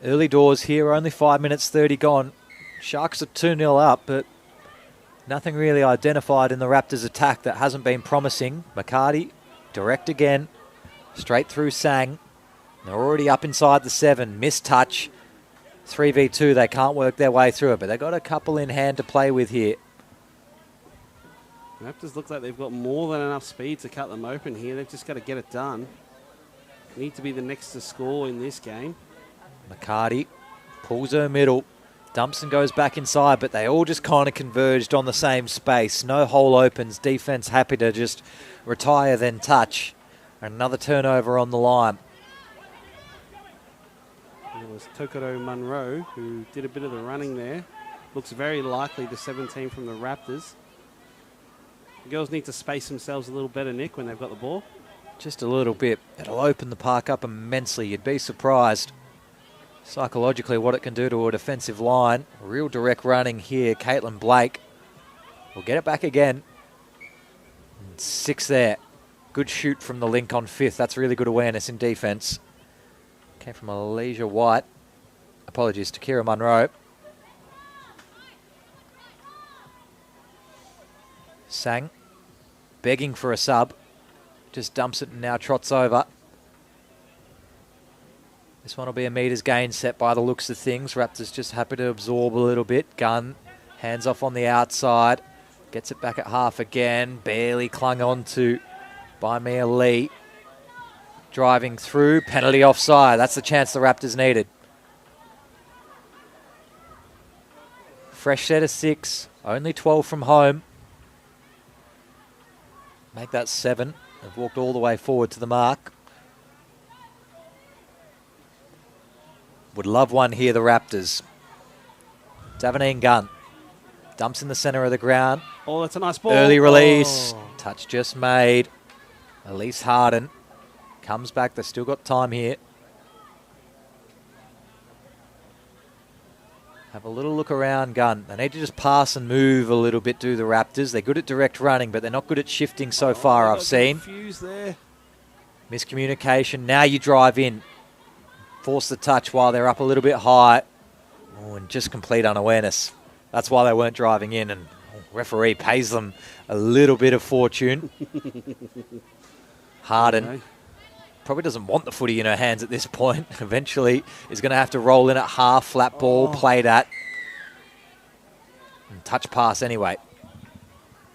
Early doors here, only 5 minutes 30 gone. Sharks are 2-0 up, but nothing really identified in the Raptors' attack that hasn't been promising. McCarty, direct again, straight through Sang. They're already up inside the 7. Missed touch. 3v2. They can't work their way through it, but they've got a couple in hand to play with here. Raptors look like they've got more than enough speed to cut them open here. They've just got to get it done. Need to be the next to score in this game. McCarty pulls her middle. Dumpson goes back inside, but they all just kind of converged on the same space. No hole opens. Defense happy to just retire, then touch. Another turnover on the line. It was Tokoro Munro who did a bit of the running there. Looks very likely the 17 from the Raptors. The girls need to space themselves a little better, Nick, when they've got the ball. Just a little bit. It'll open the park up immensely. You'd be surprised psychologically what it can do to a defensive line. Real direct running here. Caitlin Blake will get it back again. 6 there. Good shoot from the link on 5th. That's really good awareness in defense. Came from Alicia White. Apologies to Kira Munro. Sang. Begging for a sub. Just dumps it and now trots over. This one will be a metres gain set by the looks of things. Raptors just happy to absorb a little bit. Gunn. Hands off on the outside. Gets it back at half again. Barely clung on to by Mia Lee. Driving through, penalty offside. That's the chance the Raptors needed. Fresh set of 6, only 12 from home. Make that 7. They've walked all the way forward to the mark. Would love one here, the Raptors. Davonine Gunn. Dumps in the centre of the ground. Oh, that's a nice ball. Early release. Oh. Touch just made. Elise Harden. Comes back. They've still got time here. Have a little look around, Gunn. They need to just pass and move a little bit, do the Raptors. They're good at direct running, but they're not good at shifting so far, I've seen. There. Miscommunication. Now you drive in. Force the touch while they're up a little bit high. Oh, and just complete unawareness. That's why they weren't driving in, and referee pays them a little bit of fortune. Harden. Okay. Probably doesn't want the footy in her hands at this point. Eventually is going to have to roll in at half, flat ball, played at. And touch pass anyway.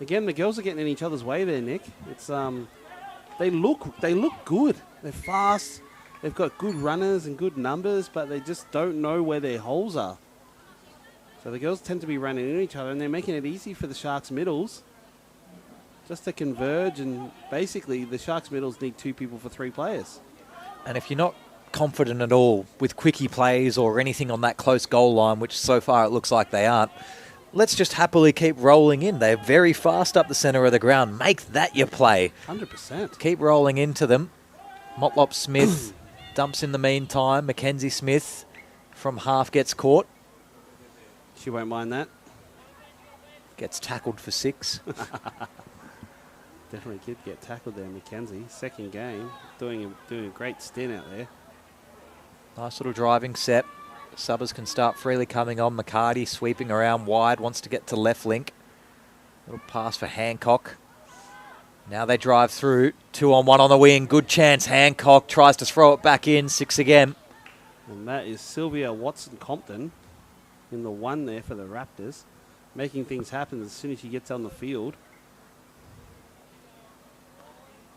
Again, the girls are getting in each other's way there, Nick. It's they look good. They're fast. They've got good runners and good numbers, but they just don't know where their holes are. So the girls tend to be running into each other, and they're making it easy for the Sharks middles just to converge, and basically the Sharks middles need 2 people for 3 players. And if you're not confident at all with quickie plays or anything on that close goal line, which so far it looks like they aren't, let's just happily keep rolling in. They're very fast up the centre of the ground. Make that your play. 100%. Keep rolling into them. Motlop Smith dumps in the meantime. Mackenzie Smith from half gets caught. She won't mind that. Gets tackled for 6. Definitely did get tackled there, Mackenzie. Second game, doing a great stint out there. Nice little driving set. Subbers can start freely coming on. McCarty sweeping around wide, wants to get to left link. Little pass for Hancock. Now they drive through. 2-on-1 on the wing. Good chance. Hancock tries to throw it back in. 6 again. And that is Sylvia Watson-Compton in the 1 there for the Raptors. Making things happen as soon as she gets on the field.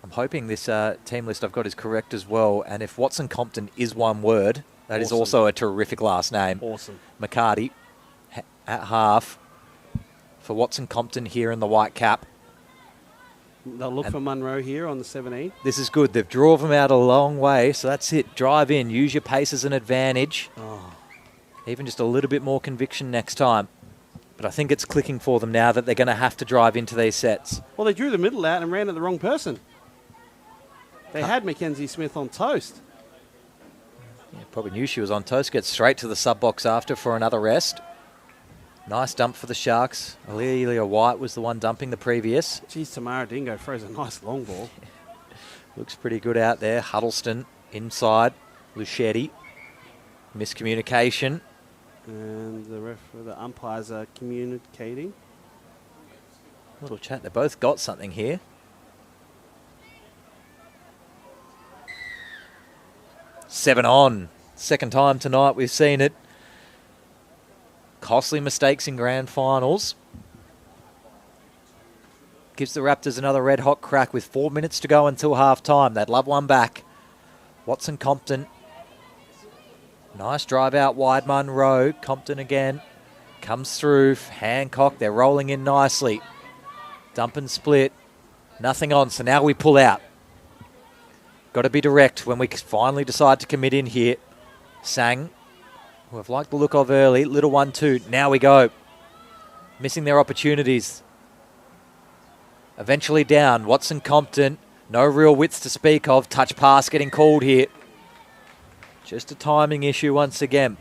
I'm hoping this team list I've got is correct as well. And if Watson-Compton is one word, That is Awesome. also a terrific last name. Awesome. McCarty at half for Watson Compton here in the white cap. They'll look for Munro here on the 17. This is good. They've drove him out a long way, so that's it. Drive in. Use your pace as an advantage. Oh, Even just a little bit more conviction next time. But I think it's clicking for them now that they're going to have to drive into these sets. well, they drew the middle out and ran at the wrong person. They had Mackenzie Smith on toast. Yeah, probably knew she was on toast. Gets straight to the sub box after for another rest. Nice dump for the Sharks. Alelia White was the one dumping the previous. Geez, Tamara Dingo throws a nice long ball. Looks pretty good out there. Huddleston inside. Luchetti. Miscommunication. And the umpires are communicating. Little chat. They both got something here. Seven on. Second time tonight we've seen it. Costly mistakes in grand finals. Gives the Raptors another red hot crack with 4 minutes to go until half time. They'd love one back. Watson Compton. Nice drive out wide Munro. Compton again. Comes through. Hancock. They're rolling in nicely. Dump and split. Nothing on. So now we pull out. Got to be direct when we finally decide to commit in here. Sang, who I've liked the look of early. Little 1-2. Now we go. Missing their opportunities. Eventually down. Watson Compton. No real width to speak of. Touch pass getting called here. Just a timing issue once again.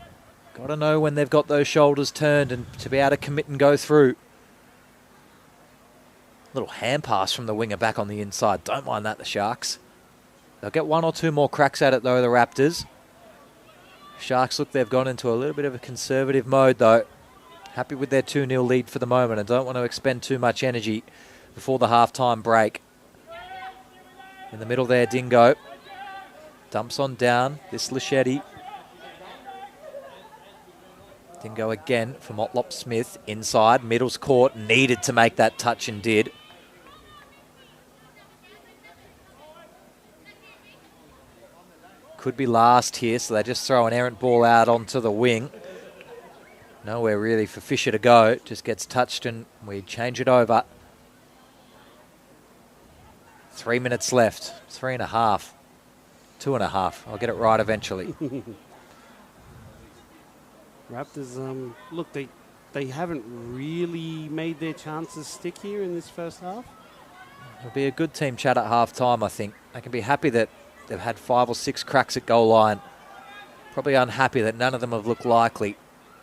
Got to know when they've got those shoulders turned and to be able to commit and go through. Little hand pass from the winger back on the inside. Don't mind that, the Sharks. They'll get one or two more cracks at it, though, the Raptors. Sharks look, they've gone into a little bit of a conservative mode, though. Happy with their 2-0 lead for the moment and don't want to expend too much energy before the halftime break. In the middle there, Dingo. Dumps on down. This Luchetti. Dingo again for Motlop Smith. Inside. Middle's court. Needed to make that touch and did. Could be last here, so they just throw an errant ball out onto the wing. Nowhere really for Fisher to go. Just gets touched and we change it over. 3 minutes left. 3.5. 2.5. I'll get it right eventually. Raptors, look, they haven't really made their chances stick here in this first half. It'll be a good team chat at half time, I think. They can be happy that they've had 5 or 6 cracks at goal line. Probably unhappy that none of them have looked likely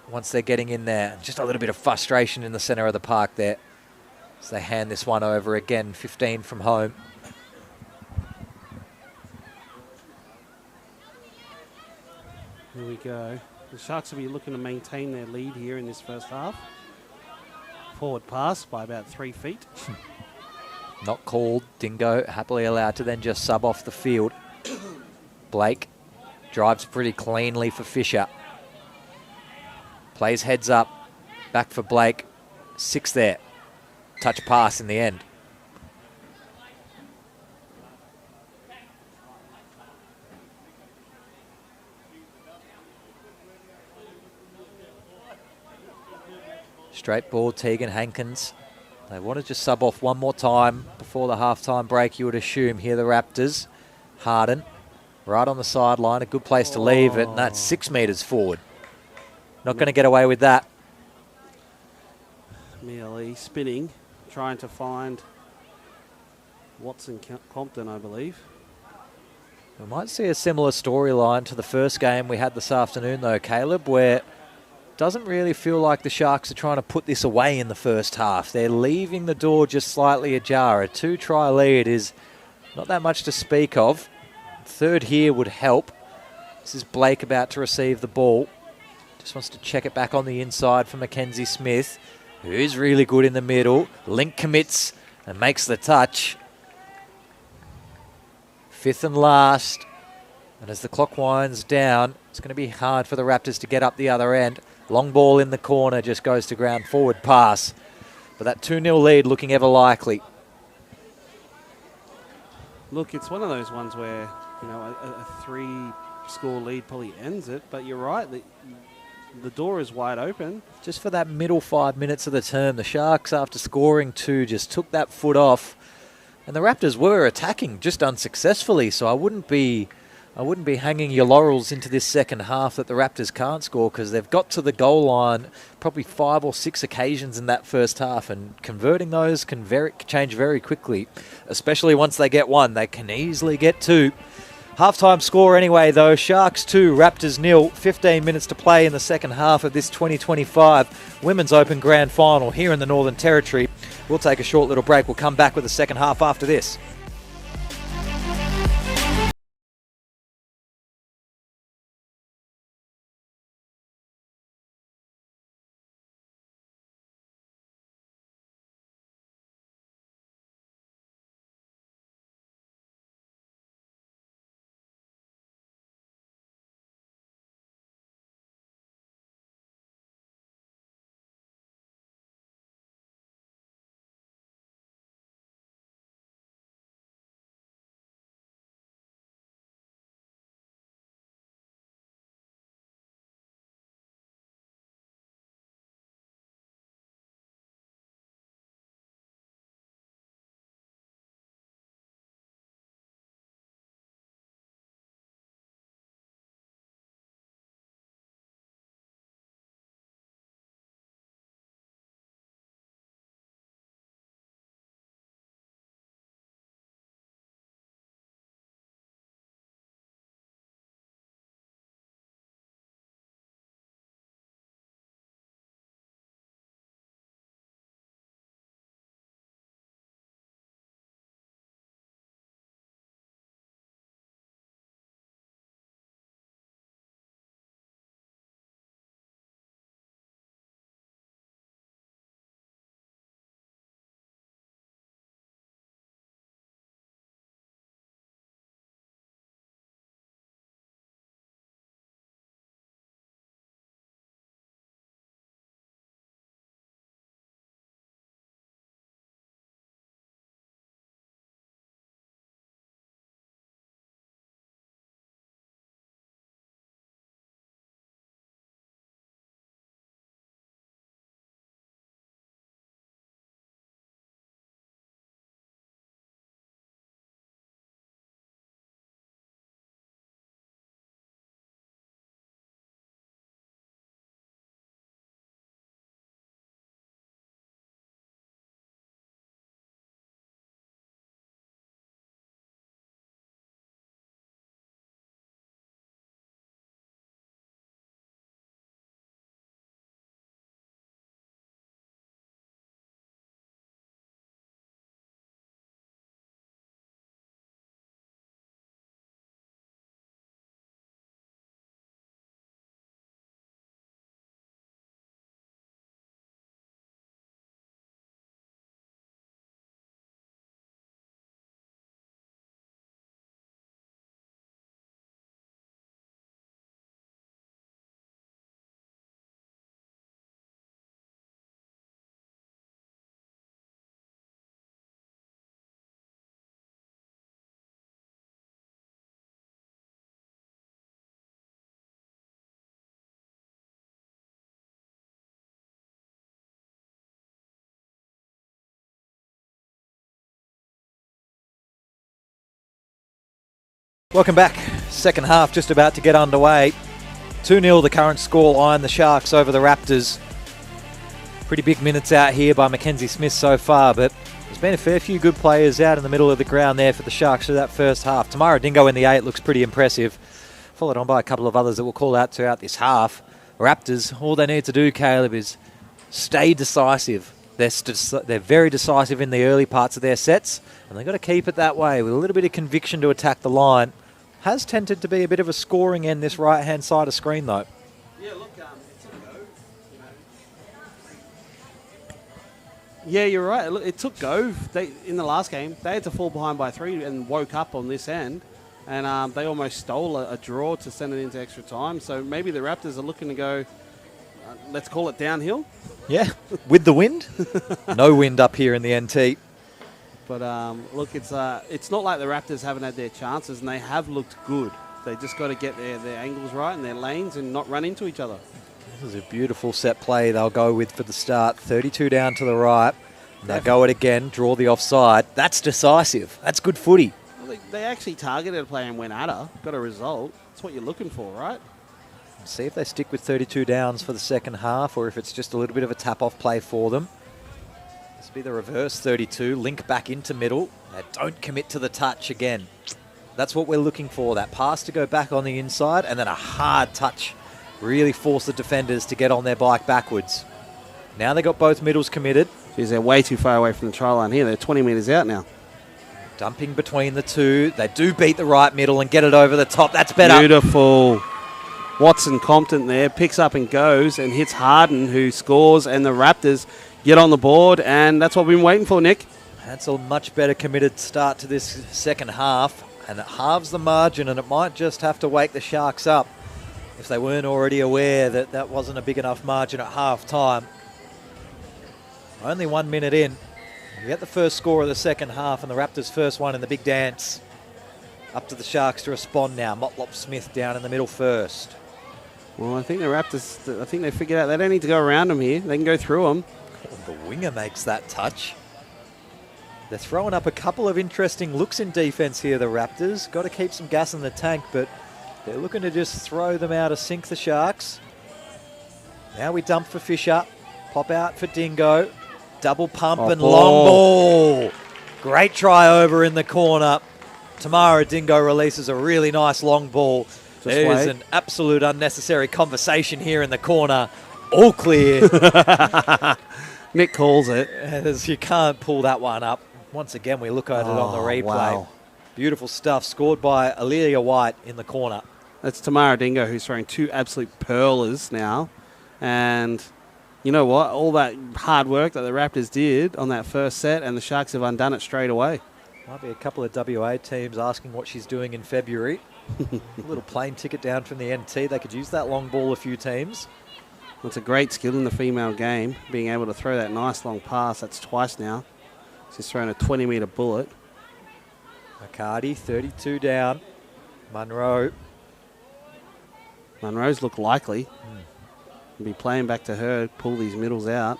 once they're getting in there. Just a little bit of frustration in the centre of the park there. As they hand this one over again, 15 from home. Here we go. The Sharks will be looking to maintain their lead here in this first half. Forward pass by about 3 feet. Not called. Dingo happily allowed to then just sub off the field. Blake drives pretty cleanly for Fisher. Plays heads up. Back for Blake. 6 there. Touch pass in the end. Straight ball, Tegan Hankins. They want to just sub off one more time before the halftime break, you would assume. Here the Raptors. Harden, right on the sideline. A good place to leave it, and that's 6 metres forward. Not going to get away with that. Mealy spinning, trying to find Watson Compton, I believe. We might see a similar storyline to the first game we had this afternoon, though, Caleb, where it doesn't really feel like the Sharks are trying to put this away in the first half. They're leaving the door just slightly ajar. A 2-try lead is not that much to speak of. Third here would help. This is Blake about to receive the ball. Just wants to check it back on the inside for Mackenzie Smith, who's really good in the middle. Link commits and makes the touch. 5th and last. And as the clock winds down, it's going to be hard for the Raptors to get up the other end. Long ball in the corner, just goes to ground, forward pass. But that 2-0 lead looking ever likely. Look, it's one of those ones where, you know, a score lead probably ends it. But you're right, the door is wide open. Just for that middle 5 minutes of the term, the Sharks, after scoring 2, just took that foot off. And the Raptors were attacking just unsuccessfully, so I wouldn't be hanging your laurels into this second half that the Raptors can't score, because they've got to the goal line probably 5 or 6 occasions in that first half, and converting those can change very quickly, especially once they get one. They can easily get 2. Halftime score anyway, though, Sharks 2, Raptors 0, 15 minutes to play in the second half of this 2025 Women's Open Grand Final here in the Northern Territory. We'll take a short little break. We'll come back with the second half after this. Welcome back. Second half just about to get underway. 2-0 the current score line, the Sharks over the Raptors. Pretty big minutes out here by Mackenzie Smith so far, but there's been a fair few good players out in the middle of the ground there for the Sharks through that first half. Tamara Dingo in the 8 looks pretty impressive, followed on by a couple of others that we'll call out throughout this half. Raptors, all they need to do, Caleb, is stay decisive. They're very decisive in the early parts of their sets, and they've got to keep it that way with a little bit of conviction to attack the line. Has tended to be a bit of a scoring end this right-hand side of screen, though. Yeah, look, it's a go. Yeah, you're right. Look, it took Gove. In the last game, they had to fall behind by 3 and woke up on this end, and they almost stole a draw to send it into extra time. So maybe the Raptors are looking to go, let's call it downhill. Yeah, with the wind. No wind up here in the NT. But look, it's not like the Raptors haven't had their chances, and they have looked good. They just got to get their angles right and their lanes and not run into each other. This is a beautiful set play they'll go with for the start. 32 down to the right. They'll go it again, draw the offside. That's decisive. That's good footy. Well, they actually targeted a play and went at her. Got a result. That's what you're looking for, right? See if they stick with 32 downs for the second half or if it's just a little bit of a tap-off play for them. This will be the reverse 32. Link back into middle. Now don't commit to the touch again. That's what we're looking for. That pass to go back on the inside and then a hard touch. Really force the defenders to get on their bike backwards. Now they got both middles committed. Geez, they're way too far away from the try line here. They're 20 metres out now. Dumping between the two. They do beat the right middle and get it over the top. That's better. Beautiful. Watson Compton there picks up and goes and hits Harden, who scores, and the Raptors get on the board, and that's what we've been waiting for, Nick. That's a much better committed start to this second half, and it halves the margin, and it might just have to wake the Sharks up if they weren't already aware that that wasn't a big enough margin at half time. Only 1 minute in. You get the first score of the second half and the Raptors' first one in the big dance. Up to the Sharks to respond now. Motlop Smith down in the middle first. Well, I think the Raptors, I think they figured out they don't need to go around them here. They can go through them. The winger makes that touch. They're throwing up a couple of interesting looks in defence here, the Raptors. Got to keep some gas in the tank, but they're looking to just throw them out of sync, the Sharks. Now we dump for Fisher. Pop out for Dingo. Double pump and long ball. Great try over in the corner. Tamara Dingo releases a really nice long ball. There's an absolute unnecessary conversation here in the corner. All clear. Nick calls it. As you can't pull that one up. Once again, we look at it on the replay. Wow. Beautiful stuff. Scored by Alelia White in the corner. That's Tamara Dingo, who's throwing two absolute pearlers now. And you know what? All that hard work that the Raptors did on that first set, and the Sharks have undone it straight away. Might be a couple of WA teams asking what she's doing in February. A little plane ticket down from the NT. They could use that long ball a few teams. It's a great skill in the female game, being able to throw that nice long pass. That's twice now. She's thrown a 20-metre bullet. McCarty, 32 down. Munro. Munro's look likely. Be playing back to her, pull these middles out.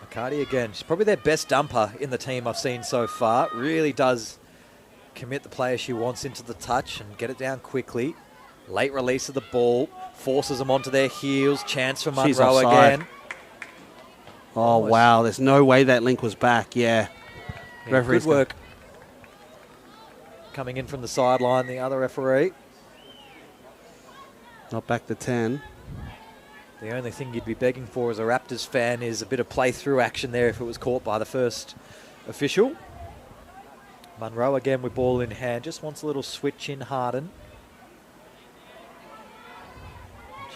McCarty again. She's probably their best dumper in the team I've seen so far. Really does commit the player she wants into the touch and get it down quickly. Late release of the ball. Forces them onto their heels. Chance for Munro again. Oh, almost. Wow. There's no way that link was back. Yeah. Good work. Coming in from the sideline, the other referee. Not back to 10. The only thing you'd be begging for as a Raptors fan is a bit of play-through action there if it was caught by the first official. Munro again with ball in hand. Just wants a little switch in Harden.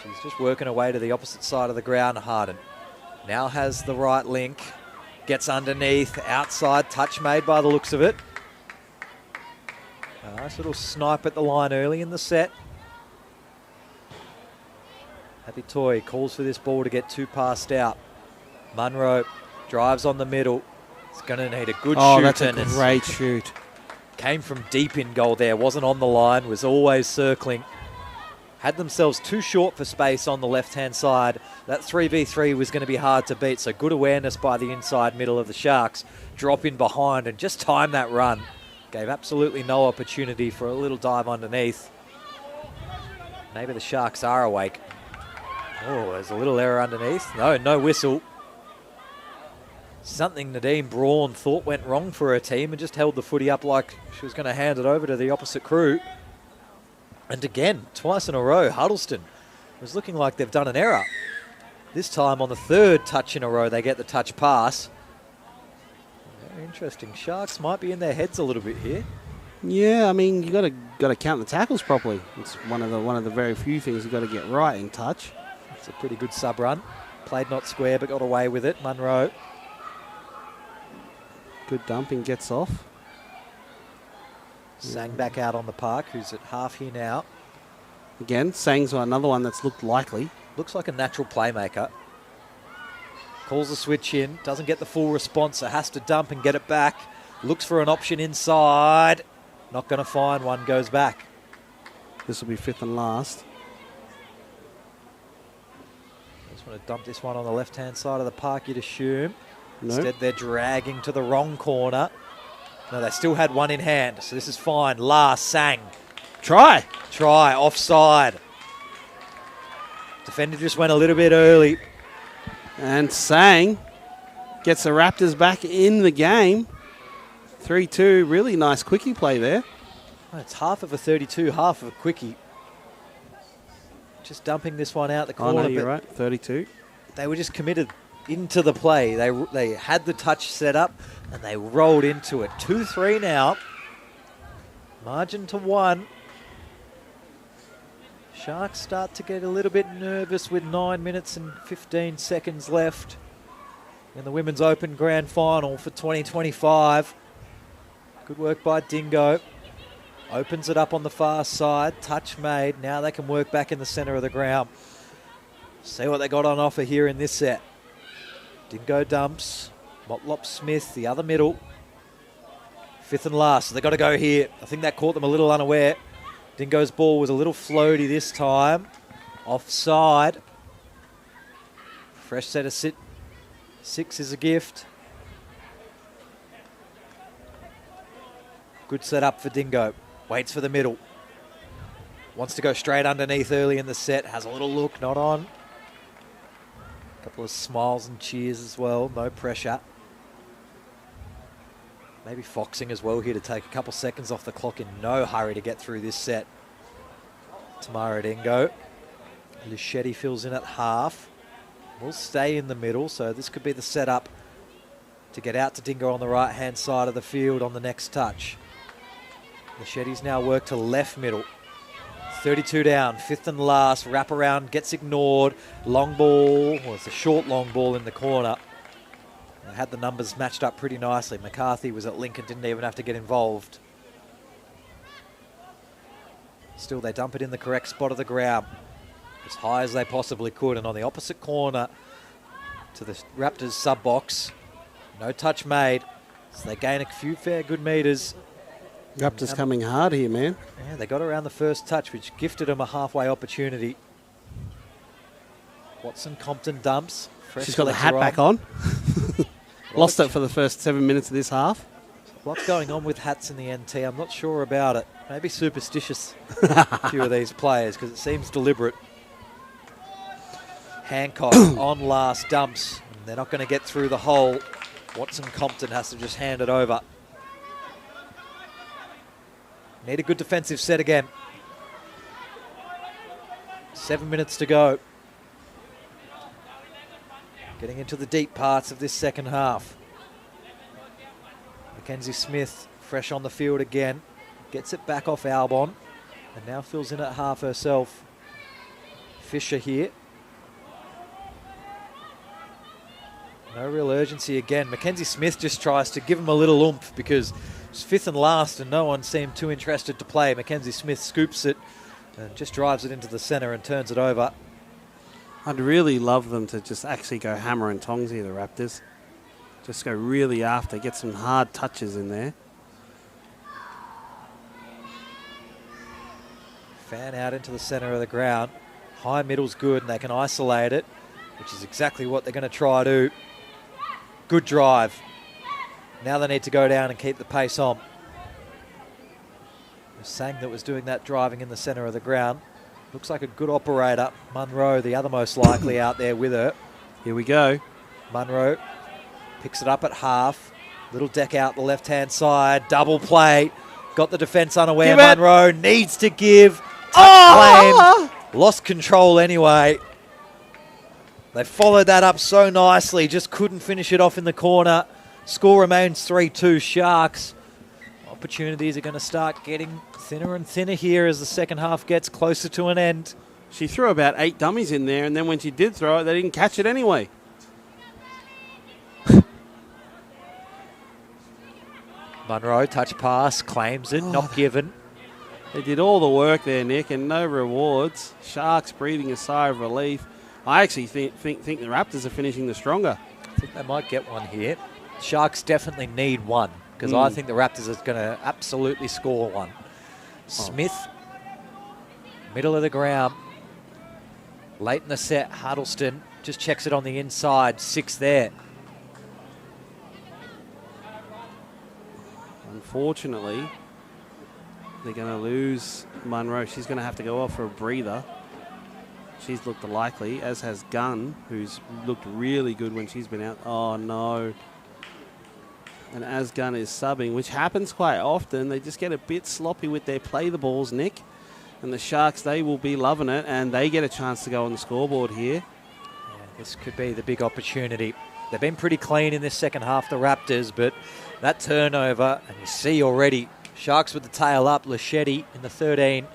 She's just working away to the opposite side of the ground, Harden. Now has the right link. Gets underneath. Outside touch made by the looks of it. A nice little snipe at the line early in the set. Happy Toy calls for this ball to get two passed out. Munro drives on the middle. It's going to need a good shoot. Oh, that's a great shoot. Came from deep in goal there. Wasn't on the line. Was always circling. Had themselves too short for space on the left-hand side. That 3v3 was going to be hard to beat. So good awareness by the inside middle of the Sharks. Drop in behind and just time that run. Gave absolutely no opportunity for a little dive underneath. Maybe the Sharks are awake. Oh, there's a little error underneath. No whistle. Something Nadine Braun thought went wrong for her team and just held the footy up like she was going to hand it over to the opposite crew. And again, twice in a row, Huddleston was looking like they've done an error. This time on the third touch in a row, they get the touch pass. Very interesting. Sharks might be in their heads a little bit here. Yeah, I mean, you got to count the tackles properly. It's one of the very few things you got to get right in touch. It's a pretty good sub run. Played not square, but got away with it. Munro. Good dumping, gets off. Sang back out on the park, who's at half here now. Again, Sang's another one that's looked likely. Looks like a natural playmaker. Calls the switch in, doesn't get the full response, so has to dump and get it back. Looks for an option inside. Not going to find one, goes back. This will be 5th and last. Just want to dump this one on the left-hand side of the park, you'd assume. Nope. Instead, they're dragging to the wrong corner. No, they still had one in hand, so this is fine. Sang. Try. Try, offside. Defender just went a little bit early. And Sang gets the Raptors back in the game. 3-2, really nice quickie play there. Oh, it's half of a 32, half of a quickie. Just dumping this one out the Oh, corner. no, you're but right, 32. They were just committed into the play. They had the touch set up and they rolled into it. 2-3 now. Margin to 1. Sharks start to get a little bit nervous with 9 minutes and 15 seconds left in the Women's Open Grand Final for 2025. Good work by Dingo. Opens it up on the far side. Touch made. Now they can work back in the centre of the ground. See what they got on offer here in this set. Dingo dumps. Motlop Smith, the other middle. 5th and last. So they got to go here. I think that caught them a little unaware. Dingo's ball was a little floaty this time. Offside. Fresh set of 6 is a gift. Good setup for Dingo. Waits for the middle. Wants to go straight underneath early in the set. Has a little look, not on. A couple of smiles and cheers as well. No pressure. Maybe foxing as well here to take a couple seconds off the clock, in no hurry to get through this set. Tamara Dingo. Luschetti fills in at half. Will stay in the middle, so this could be the setup to get out to Dingo on the right-hand side of the field on the next touch. Luchetti's now worked to left middle. 32 down, 5th and last. Wrap around, gets ignored. Long ball, well, it's a short long ball in the corner. They had the numbers matched up pretty nicely. McCarthy was at Lincoln, didn't even have to get involved. Still, they dump it in the correct spot of the ground, as high as they possibly could. And on the opposite corner to the Raptors sub-box, no touch made. So they gain a few fair good metres. Raptors coming hard here, man. Yeah, they got around the first touch, which gifted them a halfway opportunity. Watson Compton dumps. She's got the hat back on. Lost it for the first 7 minutes of this half. What's going on with hats in the NT? I'm not sure about it. Maybe superstitious, a few of these players, because it seems deliberate. Hancock on last dumps. And they're not going to get through the hole. Watson Compton has to just hand it over. Need a good defensive set again. 7 minutes to go. Getting into the deep parts of this second half. Mackenzie Smith fresh on the field again. Gets it back off Albon. And now fills in at half herself. Fisher here. No real urgency again. Mackenzie Smith just tries to give him a little oomph because it's 5th and last and no one seemed too interested to play. Mackenzie Smith scoops it and just drives it into the centre and turns it over. I'd really love them to just actually go hammer and tongs here, the Raptors. Just go really after, get some hard touches in there. Fan out into the centre of the ground. High middle's good and they can isolate it, which is exactly what they're going to try to do. Good drive. Now they need to go down and keep the pace on. It was Sang that was doing that driving in the centre of the ground. Looks like a good operator. Munro, the other most likely out there with her. Here we go. Munro picks it up at half. Little deck out the left-hand side. Double play. Got the defence unaware. Munro needs to give. Touch claim. Lost control anyway. They followed that up so nicely. Just couldn't finish it off in the corner. Score remains 3-2 Sharks. Opportunities are going to start getting thinner and thinner here as the second half gets closer to an end. She threw about 8 dummies in there, and then when she did throw it, they didn't catch it anyway. Munro, touch pass, claims it, not given. They did all the work there, Nick, and no rewards. Sharks breathing a sigh of relief. I actually think the Raptors are finishing the stronger. I think they might get one here. Sharks definitely need one, because I think the Raptors are going to absolutely score one. Smith Middle of the ground. Late in the set, Huddleston just checks it on the inside. 6 there. Unfortunately, they're going to lose Munro. She's going to have to go off for a breather. She's looked likely, as has Gunn, who's looked really good when she's been out. Oh, no. And as Gunn is subbing, which happens quite often, they just get a bit sloppy with their play the balls, Nick. And the Sharks, they will be loving it, and they get a chance to go on the scoreboard here. Yeah, this could be the big opportunity. They've been pretty clean in this second half, the Raptors, but that turnover, and you see already, Sharks with the tail up. Leschetti in the 13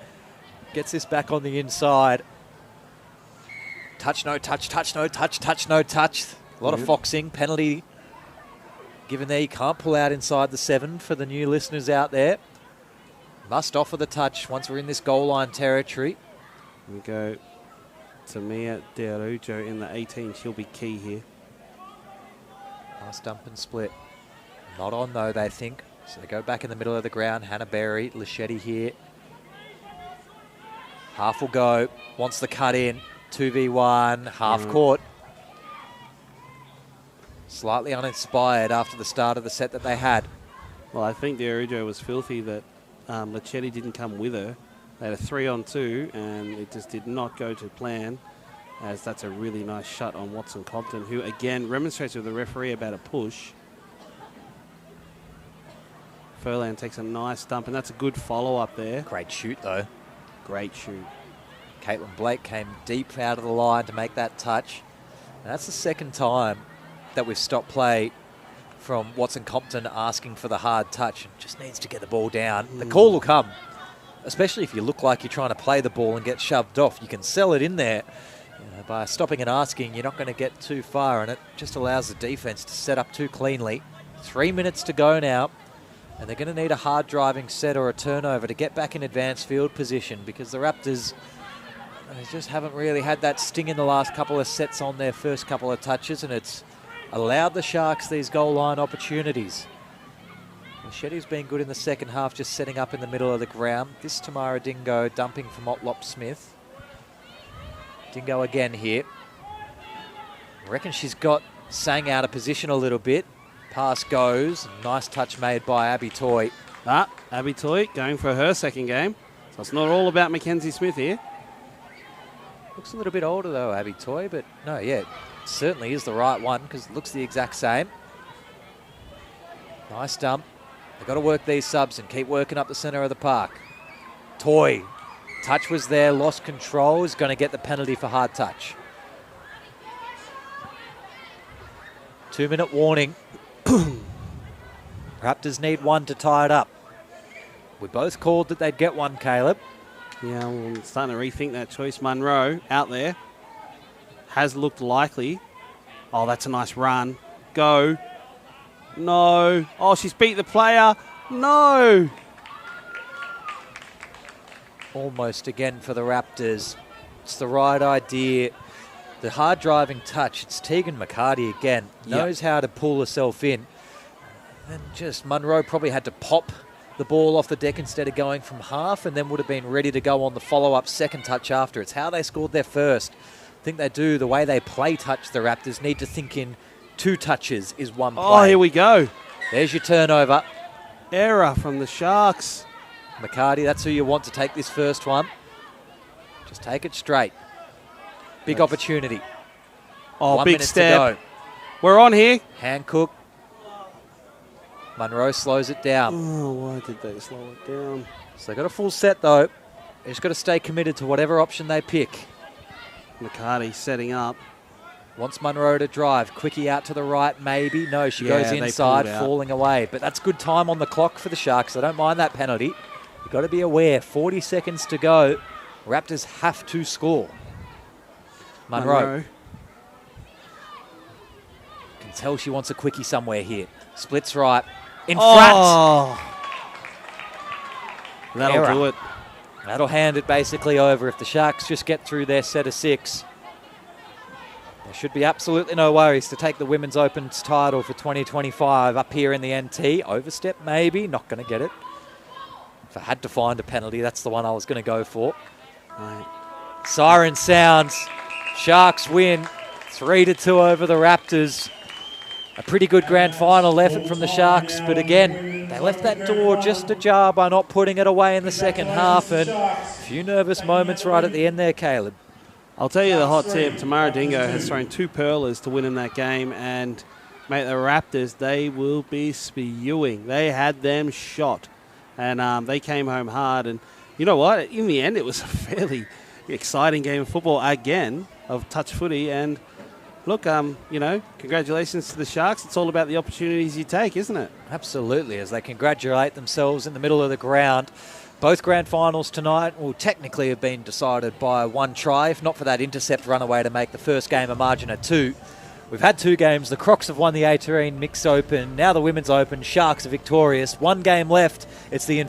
gets this back on the inside. Touch, no touch, touch, no touch, touch, no touch. A lot of foxing, penalty given there. You can't pull out inside the 7 for the new listeners out there. Must offer the touch once we're in this goal line territory. We go to Mia De Araujo in the 18. She'll be key here. Nice dump and split. Not on though, they think. So they go back in the middle of the ground. Hannah Berry, Leschetti here. Half will go. Wants the cut in. 2v1. Half court. Slightly uninspired after the start of the set that they had. Well, I think De Araujo was filthy that Leschetti didn't come with her. They had a 3-on-2, and it just did not go to plan, as that's a really nice shot on Watson Compton, who again remonstrates with the referee about a push. Furlan takes a nice dump, and that's a good follow-up there. Great shoot though. Great shoot. Caitlin Blake came deep out of the line to make that touch. And that's the second time that we've stopped play from Watson Compton asking for the hard touch. Just needs to get the ball down. The call will come, especially if you look like you're trying to play the ball and get shoved off. You can sell it in there. By stopping and asking, you're not going to get too far, and it just allows the defense to set up too cleanly. 3 minutes to go now, and they're going to need a hard driving set or a turnover to get back in advanced field position, because the Raptors, they just haven't really had that sting in the last couple of sets on their first couple of touches, and it's allowed the Sharks these goal line opportunities. Machetti's been good in the second half, just setting up in the middle of the ground. This Tamara Dingo dumping from Otlop Smith. Dingo again here. I reckon she's got Sang out of position a little bit. Pass goes. Nice touch made by Abby Toy. Abby Toy going for her second game. So it's not all about Mackenzie Smith here. Looks a little bit older though, Abby Toy, but no, yeah, it certainly is the right one because it looks the exact same. Nice dump. They've got to work these subs and keep working up the centre of the park. Toy. Touch was there, lost control, is going to get the penalty for hard touch. 2-minute warning. Raptors need one to tie it up. We both called that they'd get one, Caleb. Yeah, well, I'm starting to rethink that choice. Munro out there has looked likely. Oh, that's a nice run. Go. No. Oh, she's beat the player. No. Almost again for the Raptors. It's the right idea. The hard driving touch. It's Tegan McCarty again. Knows how to pull herself in. And just Munro probably had to pop the ball off the deck instead of going from half, and then would have been ready to go on the follow-up second touch after. It's how they scored their first. I think they do. The way they play touch, the Raptors need to think in 2 touches is 1 play. Oh, here we go. There's your turnover. Error from the Sharks. McCarty, that's who you want to take this first one. Just take it straight. Big opportunity. Oh, 1 big minute step. to go. We're on here. Hancock. Munro slows it down. Oh, why did they slow it down? So they got a full set though. They just got to stay committed to whatever option they pick. McCarty setting up. Wants Munro to drive. Quickie out to the right, maybe. No, she Yeah, goes they inside, pulled out. falling away. But that's good time on the clock for the Sharks. I don't mind that penalty. You've got to be aware. 40 seconds to go. Raptors have to score. Munro. Can tell she wants a quickie somewhere here. Splits right. In front. That'll Error. do it. That'll hand it basically over if the Sharks just get through their set of 6. There should be absolutely no worries to take the Women's Open's title for 2025 up here in the NT. Overstep maybe, not going to get it. If I had to find a penalty, that's the one I was going to go for. Right. Siren sounds. Sharks win 3-2 over the Raptors. A pretty good grand final effort from the Sharks, but again, they left that door just ajar by not putting it away in the second half, and a few nervous moments right at the end there, Caleb. I'll tell you the hot tip. Tamara Dingo has thrown 2 pearlers to win in that game, and, mate, the Raptors, they will be spewing. They had them shot, and they came home hard. And you know what? In the end, it was a fairly exciting game of football again, of touch footy, and look, congratulations to the Sharks. It's all about the opportunities you take, isn't it? Absolutely, as they congratulate themselves in the middle of the ground. Both grand finals tonight will technically have been decided by 1 try, if not for that intercept runaway to make the first game a margin of 2. We've had 2 games. The Crocs have won the A-Terrain Mixed Open. Now the Women's Open. Sharks are victorious. 1 game left. It's the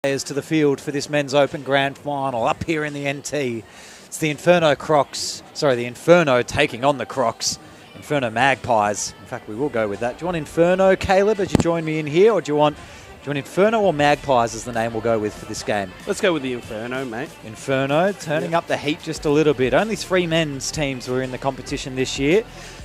to the field for this men's open grand final up here in the NT. It's the Inferno taking on the Crocs. Inferno Magpies. In fact, we will go with that. Do you want Inferno, Caleb, as you join me in here, or do you want you want Inferno or Magpies as the name we'll go with for this game? Let's go with the Inferno, mate. Inferno turning up the heat just a little bit. Only 3 men's teams were in the competition this year.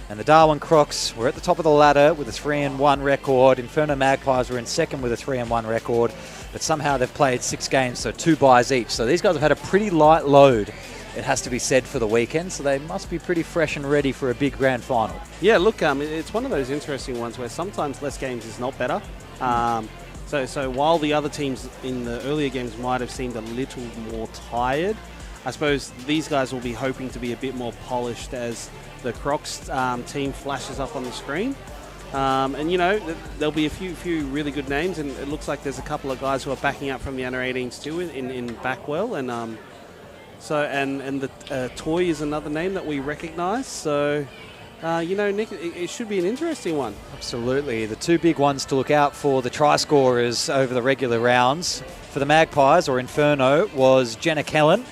And the Darwin Crocs were at the top of the ladder with a 3-1 record. Inferno Magpies were in second with a 3-1 record. But somehow they've played 6 games, so 2 byes each. So these guys have had a pretty light load, it has to be said, for the weekend. So they must be pretty fresh and ready for a big grand final. Yeah, look, it's one of those interesting ones where sometimes less games is not better. So while the other teams in the earlier games might have seemed a little more tired, I suppose these guys will be hoping to be a bit more polished as the Crocs team flashes up on the screen. And, you know, there'll be a few really good names, and it looks like there's a couple of guys who are backing up from the under-18s too in Backwell. And the Toy is another name that we recognise. So... you know, Nick, it should be an interesting one. Absolutely. The 2 big ones to look out for, the try scorers over the regular rounds. For the Magpies, or Inferno, was Jenna Kellen.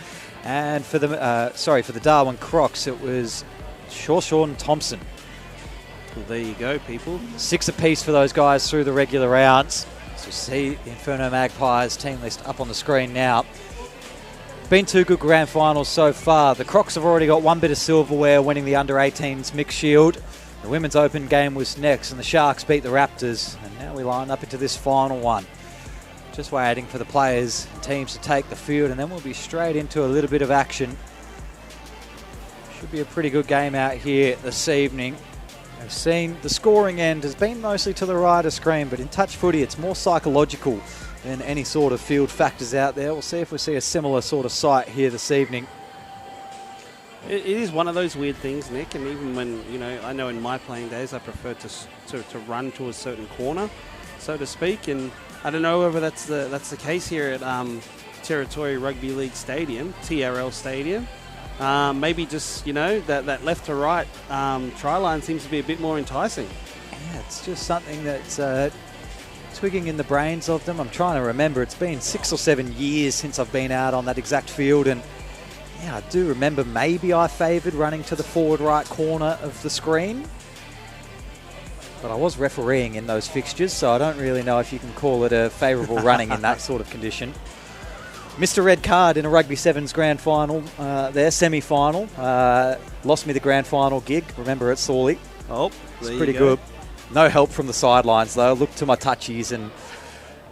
And for the Darwin Crocs, it was Sean Thompson. Well, there you go, people. 6 apiece for those guys through the regular rounds. So you see the Inferno Magpies team list up on the screen now. Been 2 good grand finals so far. The Crocs have already got 1 bit of silverware, winning the under-18s mixed shield. The Women's Open game was next, and the Sharks beat the Raptors. And now we line up into this final one. Just waiting for the players and teams to take the field, and then we'll be straight into a little bit of action. Should be a pretty good game out here this evening. I've seen the scoring end has been mostly to the right of screen, but in touch footy it's more psychological than any sort of field factors out there. We'll see if we see a similar sort of sight here this evening. It is one of those weird things, Nick, and even when, you know, I know in my playing days I prefer to run to a certain corner, so to speak, and I don't know whether that's the case here at Territory Rugby League Stadium, TRL Stadium. Maybe just, you know, that left to right try line seems to be a bit more enticing. Yeah, it's just something that's twigging in the brains of them. I'm trying to remember. It's been 6 or 7 years since I've been out on that exact field, and yeah, I do remember maybe I favoured running to the forward right corner of the screen. But I was refereeing in those fixtures, so I don't really know if you can call it a favourable running in that sort of condition. Mr. Red Card in a Rugby Sevens grand final, their semi-final. Lost me the grand final gig, remember, at Sawley. Oh, it's pretty good. No help from the sidelines, though. Looked to my touchies and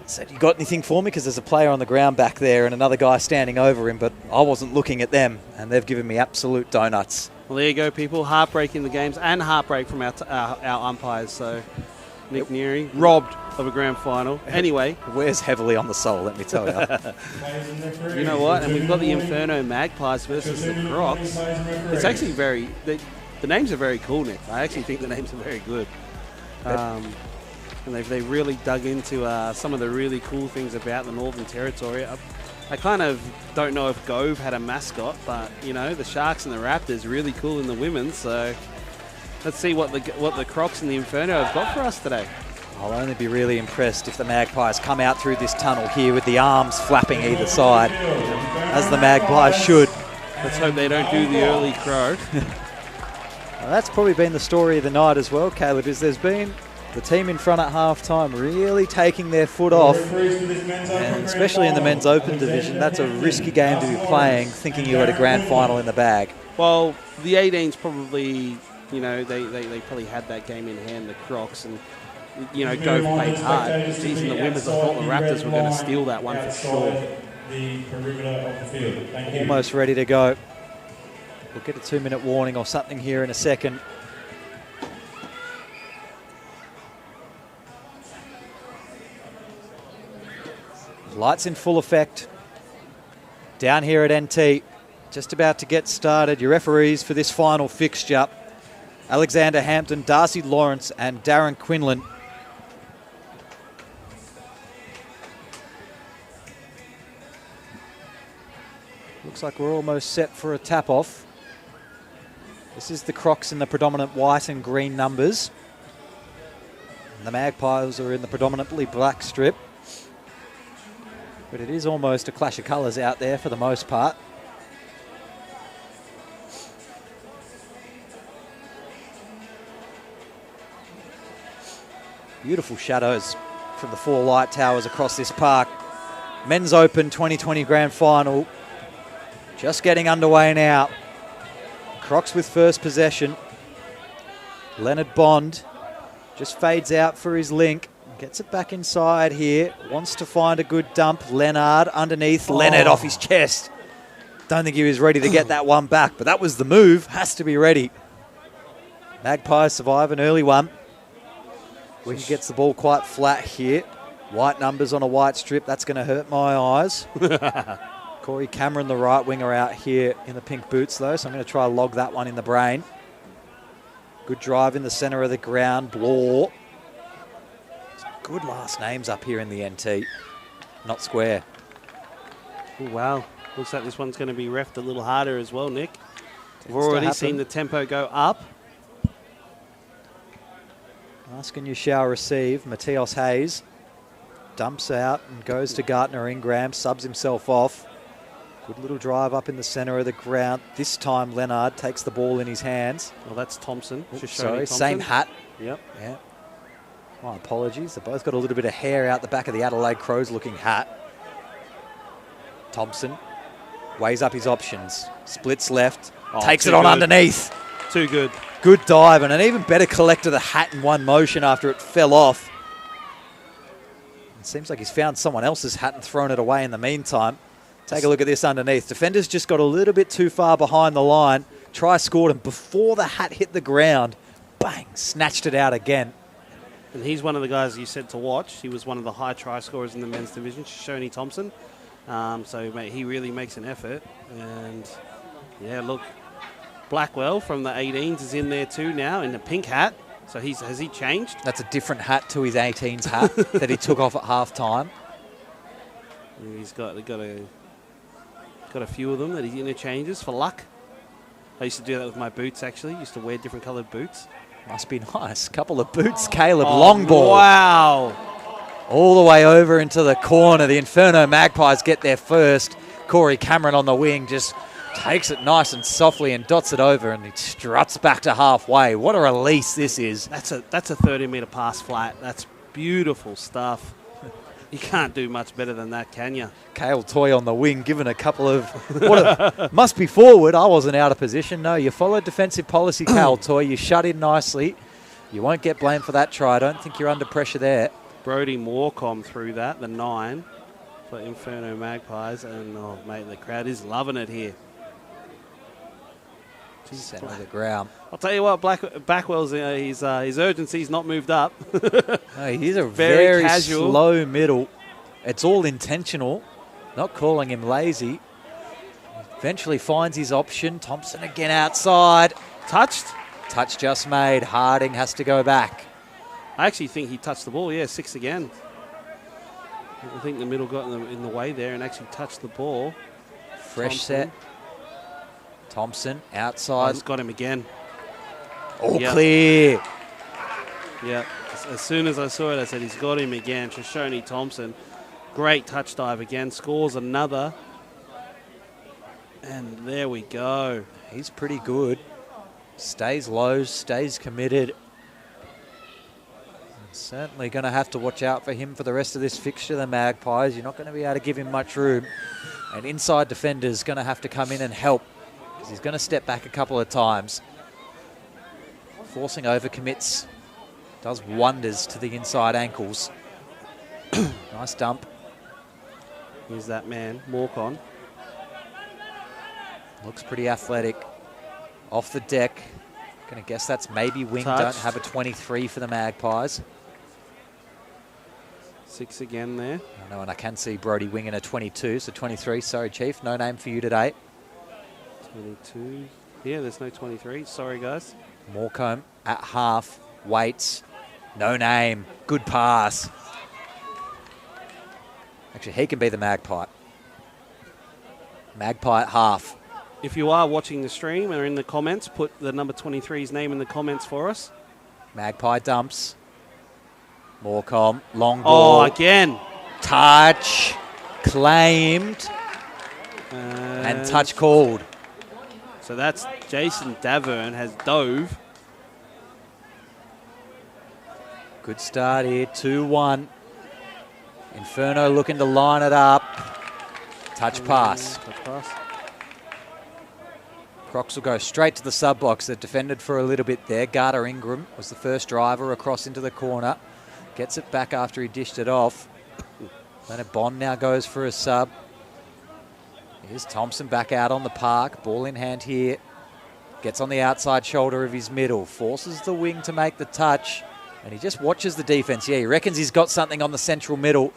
said, "You got anything for me?" Because there's a player on the ground back there and another guy standing over him, but I wasn't looking at them, and they've given me absolute donuts. Well, there you go, people. Heartbreak in the games and heartbreak from our umpires. So Nick Neary robbed of a grand final. Anyway. It wears heavily on the soul, let me tell you. You know what? And we've got the Inferno Magpies versus the Crocs. It's actually the names are very cool, Nick. I actually think the names are very good. And they really dug into some of the really cool things about the Northern Territory. I kind of don't know if Gove had a mascot, but, you know, the Sharks and the Raptors really cool in the women's. So let's see what the Crocs and the Inferno have got for us today. I'll only be really impressed if the Magpies come out through this tunnel here with the arms flapping either side, as the Magpies should. Let's hope they don't do the early crow. Well, that's probably been the story of the night as well, Caleb, is there's been the team in front at half-time really taking their foot off, and especially in the men's open division, that's a risky game to be playing, thinking you had a grand final in the bag. Well, the 18s probably, you know, they probably had that game in hand, the Crocs, and, you know, Gove played hard. Geez, in the women's, I thought the Raptors were going to steal that one for sure. The perimeter of the field. Thank you. Almost ready to go. We'll get a 2-minute warning or something here in a second. Lights in full effect. Down here at NT, just about to get started. Your referees for this final fixture, Alexander Hampton, Darcy Lawrence and Darren Quinlan. Looks like we're almost set for a tap-off. This is the Crocs in the predominant white and green numbers. And the Magpies are in the predominantly black strip. But it is almost a clash of colours out there for the most part. Beautiful shadows from the 4 light towers across this park. Men's Open 2020 Grand Final just getting underway now. Crocs with first possession. Leonard Bond just fades out for his link. Gets it back inside here. Wants to find a good dump. Leonard underneath. Leonard off his chest. Don't think he was ready to get that one back, but that was the move. Has to be ready. Magpies survive an early one. He gets the ball quite flat here. White numbers on a white strip. That's going to hurt my eyes. Corey Cameron, the right winger, out here in the pink boots, though, so I'm going to try to log that one in the brain. Good drive in the centre of the ground. Blore. Good last names up here in the NT. Not square. Oh, wow. Looks like this one's going to be reffed a little harder as well, Nick. We've Tends to already happen. seen the tempo go up. Asking you shall receive. Matthias Hayes dumps out and goes to Gartner Ingram, subs himself off. Good little drive up in the centre of the ground. This time Leonard takes the ball in his hands. Well, that's Thompson. Oops, Shoshone sorry, Thompson. same hat. Yep. Yeah. My apologies. They've both got a little bit of hair out the back of the Adelaide Crows looking hat. Thompson weighs up his options. Splits left. Takes too it on good. underneath. Too good. Good dive and an even better collect of the hat in one motion after it fell off. It seems like he's found someone else's hat and thrown it away in the meantime. Take a look at this underneath. Defenders just got a little bit too far behind the line. Try scored him before the hat hit the ground. Bang, snatched it out again. And he's one of the guys you said to watch. He was one of the high try scorers in the men's division, Shoshone Thompson. So, mate, he really makes an effort. And, yeah, look, Blackwell from the 18s is in there too now in the pink hat. So has he changed? That's a different hat to his 18s hat that he took off at half-time. He's got a few of them that he interchanges for luck. I used to do that with my boots, actually. Used to wear different coloured boots. Must be nice. Couple of boots. Caleb, long ball. Wow. All the way over into the corner. The Inferno Magpies get there first. Corey Cameron on the wing just takes it nice and softly and dots it over, and he struts back to halfway. What a release this is. That's a 30-metre pass flat. That's beautiful stuff. You can't do much better than that, can you? Cale Toy on the wing, given a couple of... must be forward. I wasn't out of position. No, you followed defensive policy, Cale Toy. You shut in nicely. You won't get blamed for that try. I don't think you're under pressure there. Brody Morecombe through that, the 9 for Inferno Magpies. And, oh, mate, the crowd is loving it here. Centre of the ground. I'll tell you what, Backwell's his urgency's not moved up. No, he's a Very very casual. slow middle. It's all intentional. Not calling him lazy. Eventually finds his option. Thompson again outside. Touched. Touch just made. Harding has to go back. I actually think he touched the ball. Yeah, 6 again. I think the middle got in the way there and actually touched the ball. Fresh Thompson. set. Thompson Oh, outside. it's got him again. All Yep. clear. Yeah. As soon as I saw it, I said, he's got him again. Shoshone Thompson. Great touch dive again. Scores another. And there we go. He's pretty good. Stays low, stays committed. Certainly going to have to watch out for him for the rest of this fixture, the Magpies. You're not going to be able to give him much room. And inside defender's going to have to come in and help, because he's going to step back a couple of times. Forcing overcommits does wonders to the inside ankles. Nice dump. Here's that man, Morecombe. Looks pretty athletic. Off the deck. Going to guess that's maybe wing. Touched. Don't have a 23 for the Magpies. 6 again there. I know, and I can see Brody winging a 22, so 23. Sorry, Chief, no name for you today. 22. Yeah, there's no 23. Sorry, guys. Morecombe at half, waits, no name, good pass. Actually, he can be the Magpie. Magpie at half. If you are watching the stream or in the comments, put the number 23's name in the comments for us. Magpie dumps. Morecombe, long ball. Oh, again. Touch, claimed, and touch called. So that's Jason Davern has dove. Good start here, 2-1. Inferno looking to line it up. Touch pass. Touch pass. Crocs will go straight to the sub box. They've defended for a little bit there. Garter Ingram was the first driver across into the corner. Gets it back after he dished it off. Leonard Bond now goes for a sub. Here's Thompson back out on the park. Ball in hand here. Gets on the outside shoulder of his middle. Forces the wing to make the touch. And he just watches the defense. Yeah, he reckons he's got something on the central middle.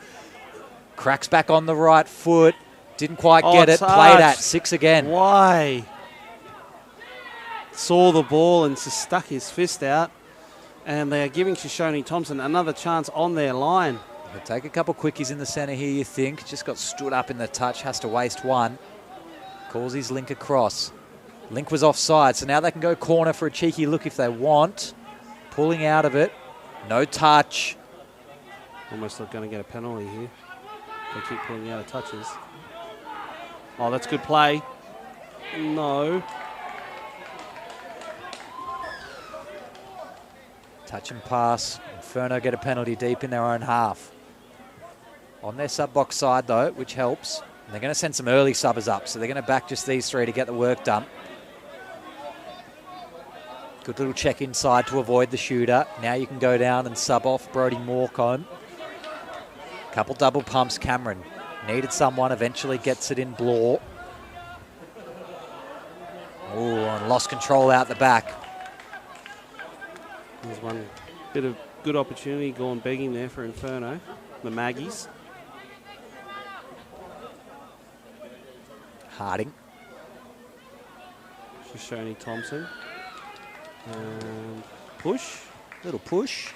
Cracks back on the right foot. Didn't quite get it. Touch. Played at 6 again. Why? Saw the ball and just stuck his fist out. And they are giving Shoshone Thompson another chance on their line. He'll take a couple quickies in the centre here, you think. Just got stood up in the touch. Has to waste one. Calls his Link across. Link was offside, so now they can go corner for a cheeky look if they want. Pulling out of it. No touch. Almost not going to get a penalty here. They keep pulling out of touches. Oh, that's good play. No. Touch and pass. Inferno get a penalty deep in their own half. On their sub-box side, though, which helps. And they're going to send some early subbers up, so they're going to back just these three to get the work done. Good little check inside to avoid the shooter. Now you can go down and sub off Brodie Morecombe. Couple double pumps. Cameron needed someone, eventually gets it in Blore. Oh, and lost control out the back. There's one bit of good opportunity going begging there for Inferno, the Maggies. Harding. Shoshone Thompson. And push. Little push.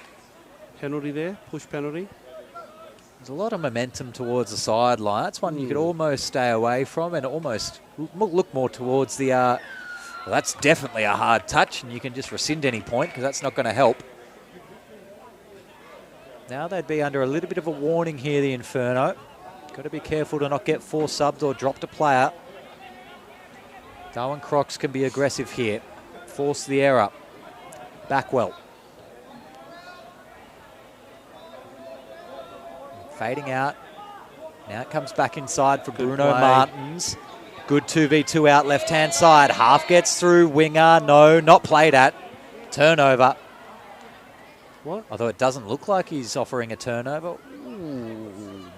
Penalty there. Push penalty. There's a lot of momentum towards the sideline. That's one you could almost stay away from and almost look more towards the... well, that's definitely a hard touch, and you can just rescind any point because that's not going to help. Now they'd be under a little bit of a warning here, the Inferno. Got to be careful to not get 4 subs or dropped a player. Darwin Crocs can be aggressive here. Force the error. Backwell. Fading out. Now it comes back inside for Bruno Martins. Good 2v2 out left-hand side. Half gets through. Winger. No, not played at. Turnover. What? Although it doesn't look like he's offering a turnover. Ooh.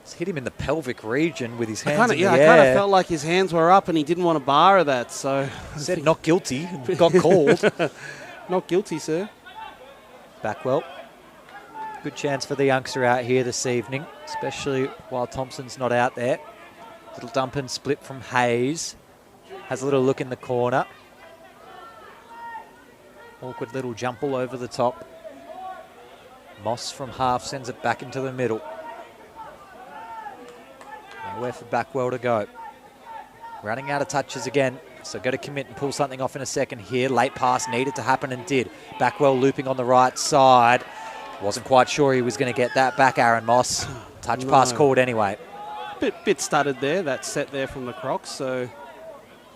It's hit him in the pelvic region with his hands in the air. I kind of felt like his hands were up and he didn't want a bar of that. So said not guilty. Got called. Not guilty, sir. Backwell. Good chance for the youngster out here this evening, especially while Thompson's not out there. Little dump and split from Hayes. Has a little look in the corner. Awkward little jump all over the top. Moss from half sends it back into the middle. Nowhere for Backwell to go. Running out of touches again, so got to commit and pull something off in a second here. Late pass needed to happen and did. Backwell looping on the right side. Wasn't quite sure he was going to get that back, Aaron Moss. Touch pass called anyway. Bit stuttered there, that set there from the Crocs, so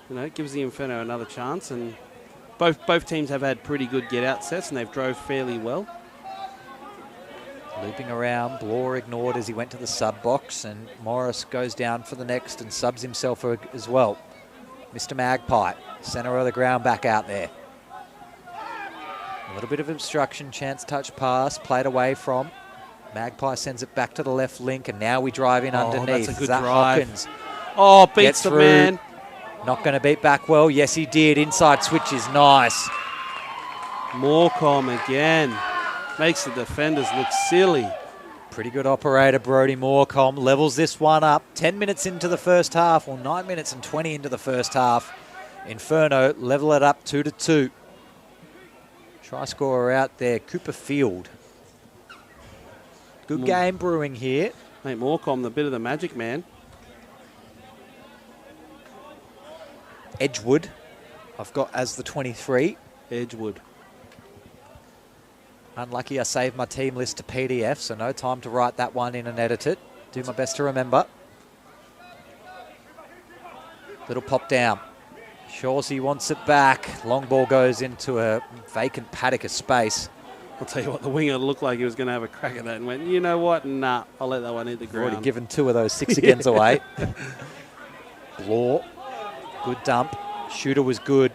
it gives the Inferno another chance. And both teams have had pretty good get-out sets, and they've drove fairly well. Looping around, Blore ignored as he went to the sub box, and Morris goes down for the next and subs himself as well. Mr. Magpie, centre of the ground back out there. A little bit of obstruction, chance touch pass, played away from. Magpie sends it back to the left link, and now we drive in underneath. That's a good Zach drive. Hawkins Oh, beats the man. Not going to beat Backwell. Yes, he did. Inside switch is nice. Morecombe again. Makes the defenders look silly. Pretty good operator, Brodie Morecombe. Levels this one up. 10 minutes into the first half, or 9 minutes and 20 into the first half. Inferno level it up 2-2. Try scorer out there, Cooper Field. Good game brewing here. Mate, Morecombe, the bit of the magic man. Edgewood, I've got as the 23. Edgewood. Unlucky I saved my team list to PDF, so no time to write that one in and edit it. Do my best to remember. Little pop down. Shawsey wants it back. Long ball goes into a vacant paddock of space. I'll tell you what, the winger looked like he was going to have a crack at that and went, you know what? Nah, I'll let that one hit the ground. Already given 2 of those 6 agains away. Blore, good dump. Shooter was good.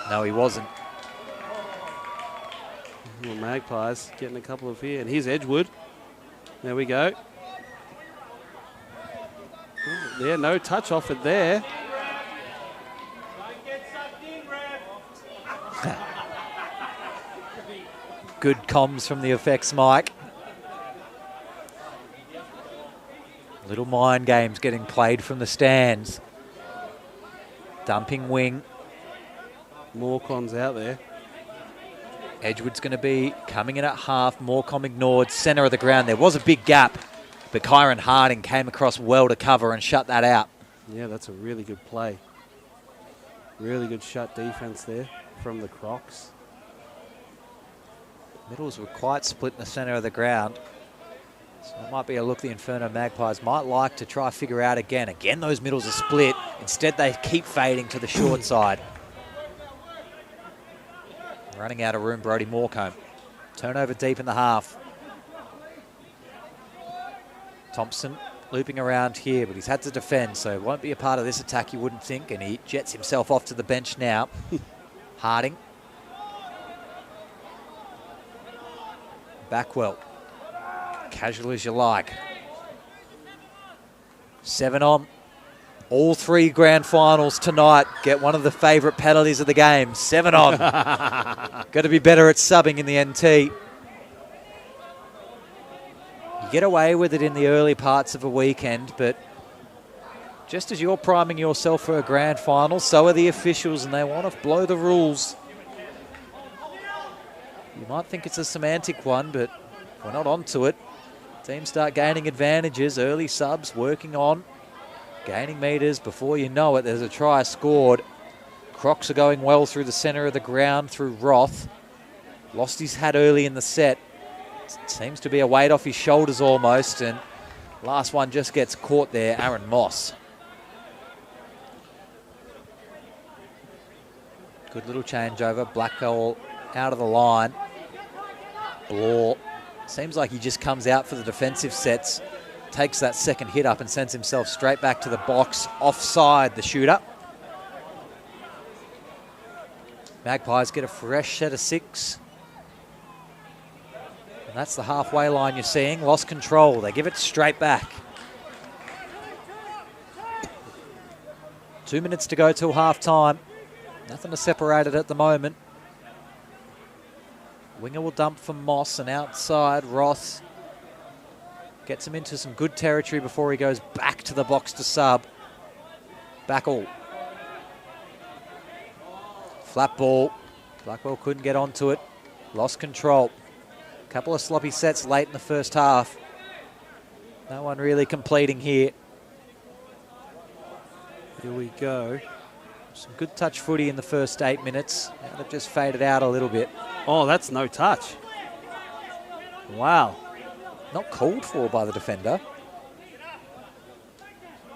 No, he wasn't. Well, Magpies getting a couple of here. And here's Edgewood. There we go. Yeah, no touch off it there. Good comms from the effects mic. Little mind games getting played from the stands. Dumping wing. Morecons out there. Edgewood's going to be coming in at half. Morecom ignored. Centre of the ground. There was a big gap, but Kyron Harding came across well to cover and shut that out. Yeah, that's a really good play. Really good shut defense there from the Crocs. Middles were quite split in the centre of the ground. So that might be a look the Inferno Magpies might like to try figure out again. Again, those middles are split. Instead, they keep fading to the short side. Running out of room, Brody Morecombe. Turnover deep in the half. Thompson looping around here, but he's had to defend, so won't be a part of this attack, you wouldn't think, and he jets himself off to the bench now. Harding. Backwell. Casual as you like. 7 on. All 3 grand finals tonight get one of the favourite penalties of the game. 7 on. Got to be better at subbing in the NT. You get away with it in the early parts of a weekend, but just as you're priming yourself for a grand final, so are the officials, and they want to blow the rules. You might think it's a semantic one, but we're not onto it. Teams start gaining advantages, early subs working on, gaining metres. Before you know it, there's a try scored. Crocs are going well through the centre of the ground through Roth. Lost his hat early in the set. Seems to be a weight off his shoulders almost, and last one just gets caught there, Aaron Moss. Good little changeover. Blackwell out of the line. Blore. Seems like he just comes out for the defensive sets, takes that second hit up and sends himself straight back to the box, offside the shooter. Magpies get a fresh set of 6. And that's the halfway line you're seeing. Lost control. They give it straight back. 2 minutes to go till half time. Nothing to separate it at the moment. Winger will dump for Moss, and outside Roth gets him into some good territory before he goes back to the box to sub. Backall. Flat ball. Blackwell couldn't get onto it. Lost control. Couple of sloppy sets late in the first half. No one really completing here. Here we go. Some good touch footy in the first 8 minutes. Now they've just faded out a little bit. Oh, that's no touch. Wow. Not called for by the defender.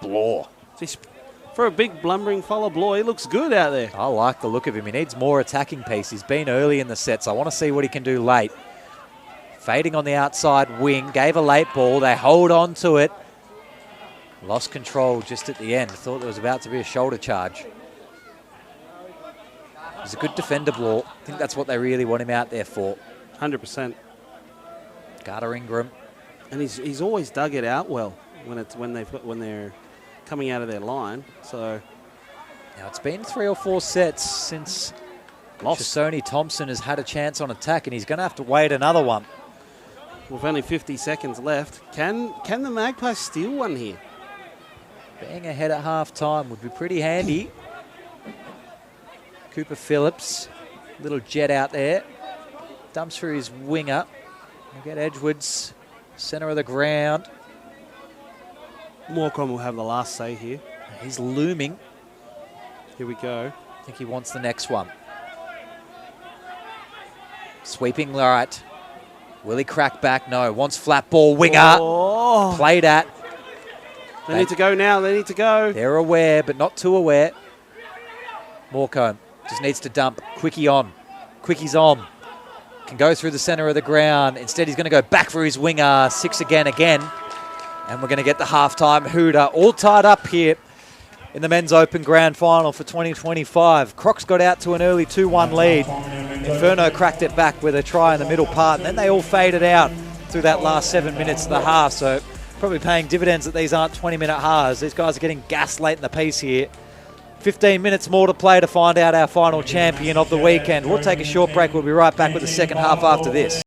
Blore. Jeez, for a big blundering fella, Blore, he looks good out there. I like the look of him. He needs more attacking piece. He's been early in the sets. I want to see what he can do late. Fading on the outside wing. Gave a late ball. They hold on to it. Lost control just at the end. Thought there was about to be a shoulder charge. He's a good defender, Blore. I think that's what they really want him out there for. 100%. Carter Ingram. And he's always dug it out well when they're coming out of their line. So now it's been 3 or 4 sets since Sony Thompson has had a chance on attack, and he's going to have to wait another one. With only 50 seconds left, can the Magpies steal one here? Being ahead at half time would be pretty handy. Cooper Phillips, little jet out there. Dumps through his winger. We'll get Edgewood's centre of the ground. Morecom will have the last say here. He's looming. Here we go. I think he wants the next one. Sweeping right. Will he crack back? No. Wants flat ball. Winger. Oh. Played at. They need to go now. They need to go. They're aware, but not too aware. Morecombe just needs to dump. Quickie on. Quickie's on. can go through the centre of the ground. Instead, he's going to go back for his winger. 6 again. And we're going to get the halftime hooter all tied up here in the Men's Open Grand Final for 2025. Crocs got out to an early 2-1 lead. Inferno cracked it back with a try in the middle part, and then they all faded out through that last 7 minutes of the half. So probably paying dividends that these aren't 20-minute halves. These guys are getting gassed late in the piece here. 15 minutes more to play to find out our final champion of the weekend. We'll take a short break. We'll be right back with the second half after this.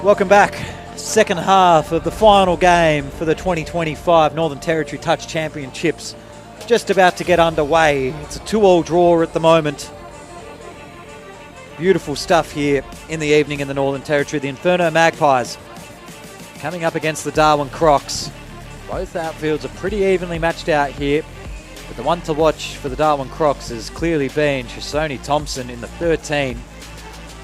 Welcome back. Second half of the final game for the 2025 Northern Territory Touch Championships. Just about to get underway. It's a 2-2 draw at the moment. Beautiful stuff here in the evening in the Northern Territory. The Inferno Magpies coming up against the Darwin Crocs. Both outfields are pretty evenly matched out here. But the one to watch for the Darwin Crocs has clearly been Shisoni Thompson in the 13.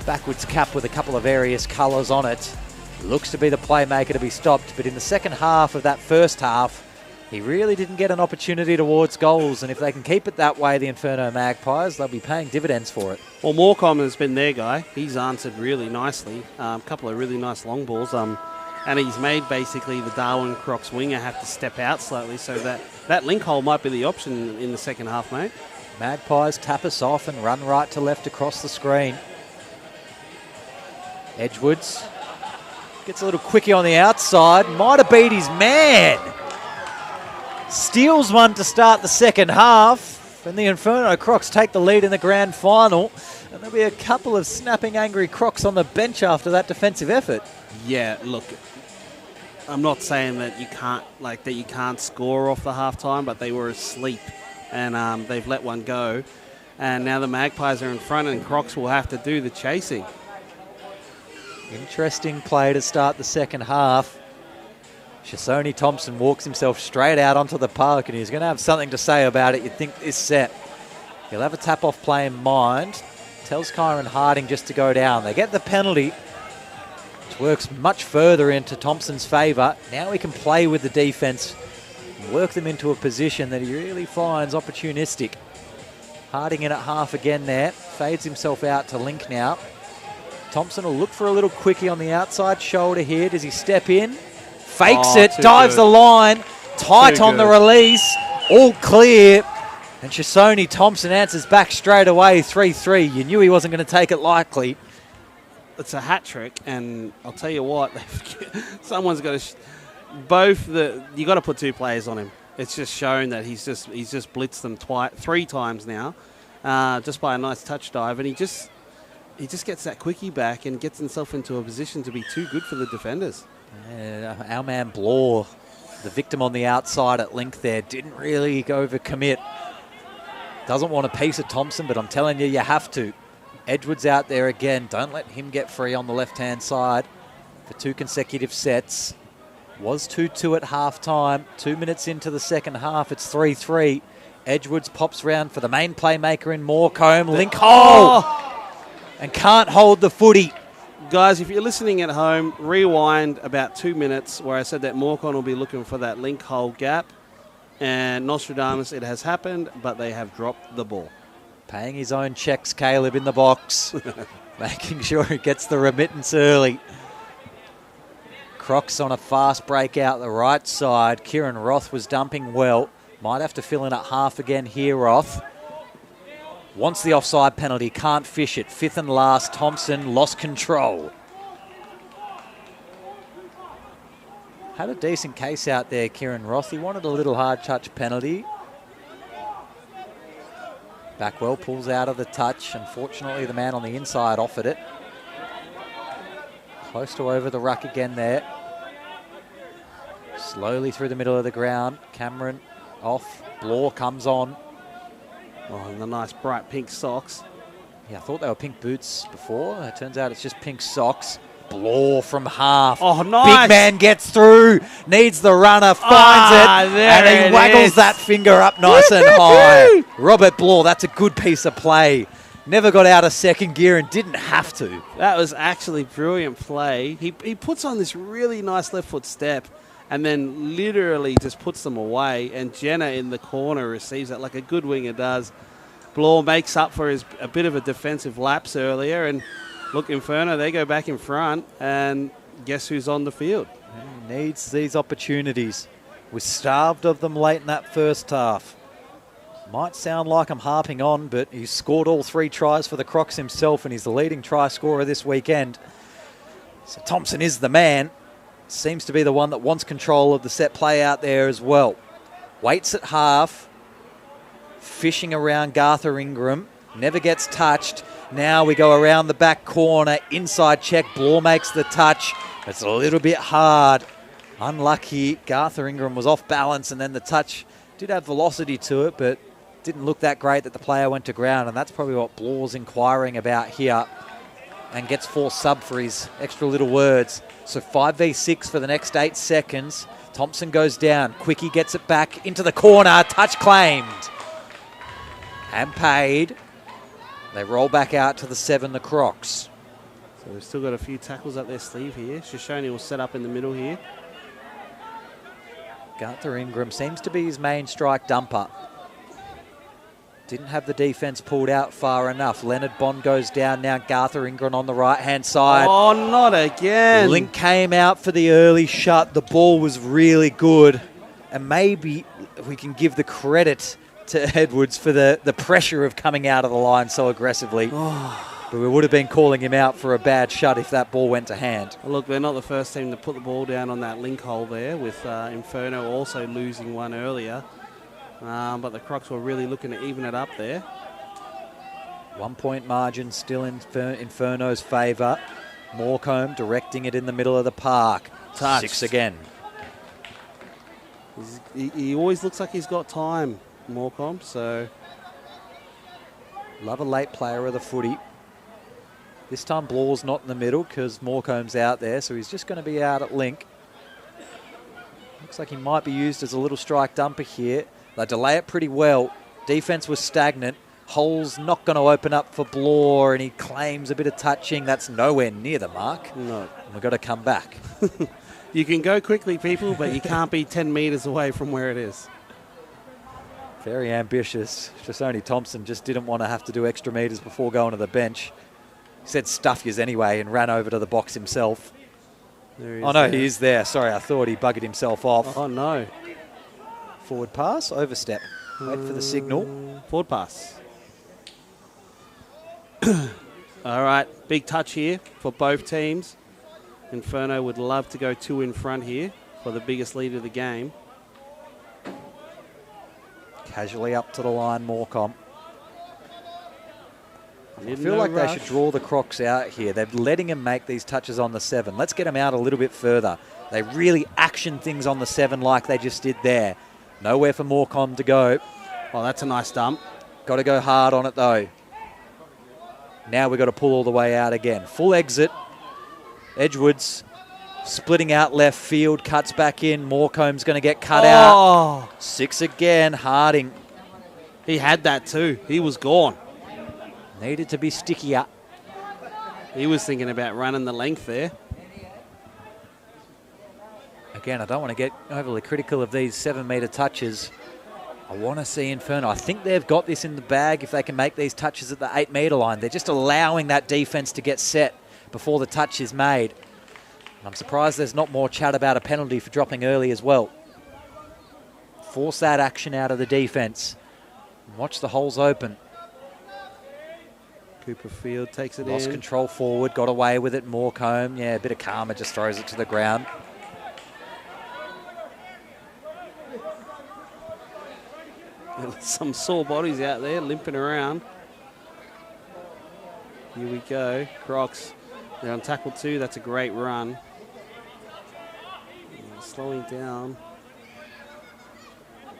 Backwards cap with a couple of various colours on it. Looks to be the playmaker to be stopped, but in the second half of that first half, He really didn't get an opportunity towards goals, and if they can keep it that way, the Inferno Magpies, they'll be paying dividends for it. Well, Morecambe has been their guy. He's answered really nicely. A couple of really nice long balls. And he's made basically the Darwin Crocs winger have to step out slightly, so that link hole might be the option in the second half, mate. Magpies tap us off and run right to left across the screen. Edgewards gets a little quickie on the outside. Might have beat his man. Steals one to start the second half. And the Inferno Crocs take the lead in the grand final. And there'll be a couple of snapping angry Crocs on the bench after that defensive effort. Yeah, look, I'm not saying that you can't score off the halftime, but they were asleep and they've let one go. And now the Magpies are in front and Crocs will have to do the chasing. Interesting play to start the second half. Shisoni Thompson walks himself straight out onto the park and he's going to have something to say about it, you'd think, this set. He'll have a tap-off play in mind. Tells Kyron Harding just to go down. They get the penalty, which works much further into Thompson's favour. Now he can play with the defence and work them into a position that he really finds opportunistic. Harding in at half again there. Fades himself out to Link now. Thompson will look for a little quickie on the outside shoulder here. Does he step in? Fakes it, dives the line, tight on the release, all clear. And Shisoni Thompson answers back straight away, 3-3. You knew he wasn't going to take it lightly. It's a hat trick, and I'll tell you what, someone's got to. You got to put two players on him. It's just shown that he's just blitzed them three times now, just by a nice touch dive, and he just gets that quickie back and gets himself into a position to be too good for the defenders. Our man Blore, the victim on the outside at Link there, didn't really go over commit. Doesn't want a piece of Thompson, but I'm telling you, you have to. Edgewards out there again. Don't let him get free on the left-hand side for 2 consecutive sets. Was 2-2 at half-time. 2 minutes into the second half, it's 3-3. Edgewards pops round for the main playmaker in Morecambe. Link hole! And can't hold the footy. Guys, if you're listening at home, rewind about 2 minutes where I said that Morecambe will be looking for that link hole gap. And Nostradamus, it has happened, but they have dropped the ball. Paying his own checks, Caleb in the box. Making sure he gets the remittance early. Crocs on a fast break out the right side. Kieran Roth was dumping well. Might have to fill in at half again here, Roth. Wants the offside penalty, can't fish it. 5th and last, Thompson lost control. Had a decent case out there, Kieran Roth. He wanted a little hard touch penalty. Backwell pulls out of the touch. Unfortunately, the man on the inside offered it. Close to over the ruck again there. Slowly through the middle of the ground. Cameron off. Blore comes on. Oh, and the nice bright pink socks. Yeah, I thought they were pink boots before. It turns out it's just pink socks. Blore from half. Oh, nice. Big man gets through. Needs the runner. Finds it. And he waggles that finger up nice and high. Robert Blore, that's a good piece of play. Never got out of second gear and didn't have to. That was actually brilliant play. He puts on this really nice left foot step and then literally just puts them away. And Jenna in the corner receives it like a good winger does. Blore makes up for a bit of a defensive lapse earlier. And look, Inferno, they go back in front. And guess who's on the field? He needs these opportunities. We're starved of them late in that first half. Might sound like I'm harping on, but he's scored all 3 tries for the Crocs himself, and he's the leading try scorer this weekend. So Thompson is the man. Seems to be the one that wants control of the set play out there as well. Waits at half. Fishing around Garther Ingram. Never gets touched. Now we go around the back corner. Inside check. Blore makes the touch. It's a little bit hard. Unlucky. Garther Ingram was off balance, and then the touch did have velocity to it, but didn't look that great that the player went to ground, and that's probably what Blore's inquiring about here, and gets forced sub for his extra little words. So 5v6 for the next 8 seconds. Thompson goes down. Quickie gets it back into the corner. Touch claimed. And paid. They roll back out to the 7, the Crocs. So they've still got a few tackles up their sleeve here. Shoshone will set up in the middle here. Gartha Ingram seems to be his main strike dumper. Didn't have the defence pulled out far enough. Leonard Bond goes down now. Gartha Ingram on the right-hand side. Oh, not again. Link came out for the early shut. The ball was really good. And maybe we can give the credit to Edwards for the pressure of coming out of the line so aggressively. But we would have been calling him out for a bad shut if that ball went to hand. Look, they're not the first team to put the ball down on that link hole there, with Inferno also losing one earlier. But the Crocs were really looking to even it up there. 1 point margin still in Inferno's favour. Morecombe directing it in the middle of the park. Touched. 6 again. He always looks like he's got time, Morecombe, so... Love a late player of the footy. This time Blaw's not in the middle because Morecombe's out there, so he's just going to be out at link. Looks like he might be used as a little strike dumper here. They delay it pretty well. Defence was stagnant. Hole's not going to open up for Blaw, and he claims a bit of touching. That's nowhere near the mark. No. And we've got to come back. You can go quickly, people, but you can't be 10 metres away from where it is. Very ambitious. Shoshone Thompson just didn't want to have to do extra metres before going to the bench. He said stuff yous anyway and ran over to the box himself. Oh, no, he is there. Sorry, I thought he buggered himself off. Oh, no. Forward pass, overstep. Wait for the signal. Forward pass. All right, big touch here for both teams. Inferno would love to go 2 in front here for the biggest lead of the game. Casually up to the line, Morecombe. I feel No like rush. they should draw the Crocs out here. They're letting him make these touches on the 7. Let's get them out a little bit further. They really action things on the 7 like they just did there. Nowhere for Morecombe to go. Oh, that's a nice dump. Got to go hard on it though. Now we've got to pull all the way out again. Full exit. Edgewards splitting out left field, cuts back in. Morecombe's going to get cut out. 6 again. Harding He had that too. He was gone. needed to be stickier. He was thinking about running the length there. Again, I don't want to get overly critical of these 7-metre touches. I want to see Inferno. I think they've got this in the bag if they can make these touches at the 8-metre line. They're just allowing that defence to get set before the touch is made. And I'm surprised there's not more chat about a penalty for dropping early as well. Force that action out of the defence. Watch the holes open. Cooper Field takes it Lost in. control forward, got away with it. Morecombe, yeah, a bit of karma, just throws it to the ground. Some sore bodies out there limping around. Here we go. Crocs, they're on tackle 2. That's a great run. Slowing down.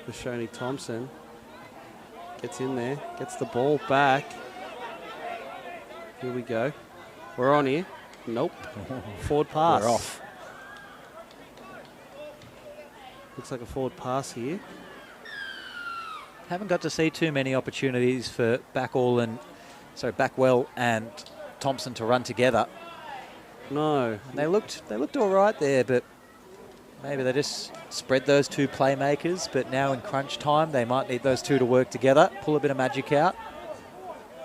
Shoshone Thompson gets in there, gets the ball back. Here we go. We're on here. Nope. Forward pass. We're off. Looks like a forward pass here. Haven't got to see too many opportunities for Backwell and Thompson to run together. No. They looked all right there, but maybe they just spread those two playmakers. But now in crunch time, they might need those two to work together, pull a bit of magic out.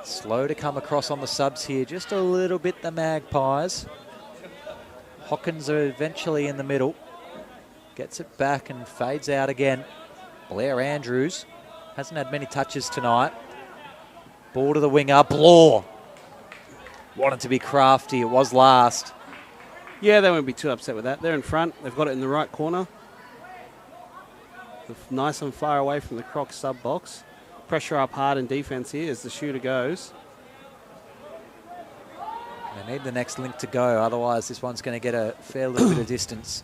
Slow to come across on the subs here, just a little bit the Magpies. Hawkins are eventually in the middle. Gets it back and fades out again. Blair Andrews hasn't had many touches tonight. Ball to the winger, Blaw. Wanted to be crafty, it was last. Yeah, they won't be too upset with that. They're in front. They've got it in the right corner. Nice and far away from the Crocs sub box. Pressure up hard in defence here as the shooter goes. They need the next link to go, otherwise this one's going to get a fair little bit of distance.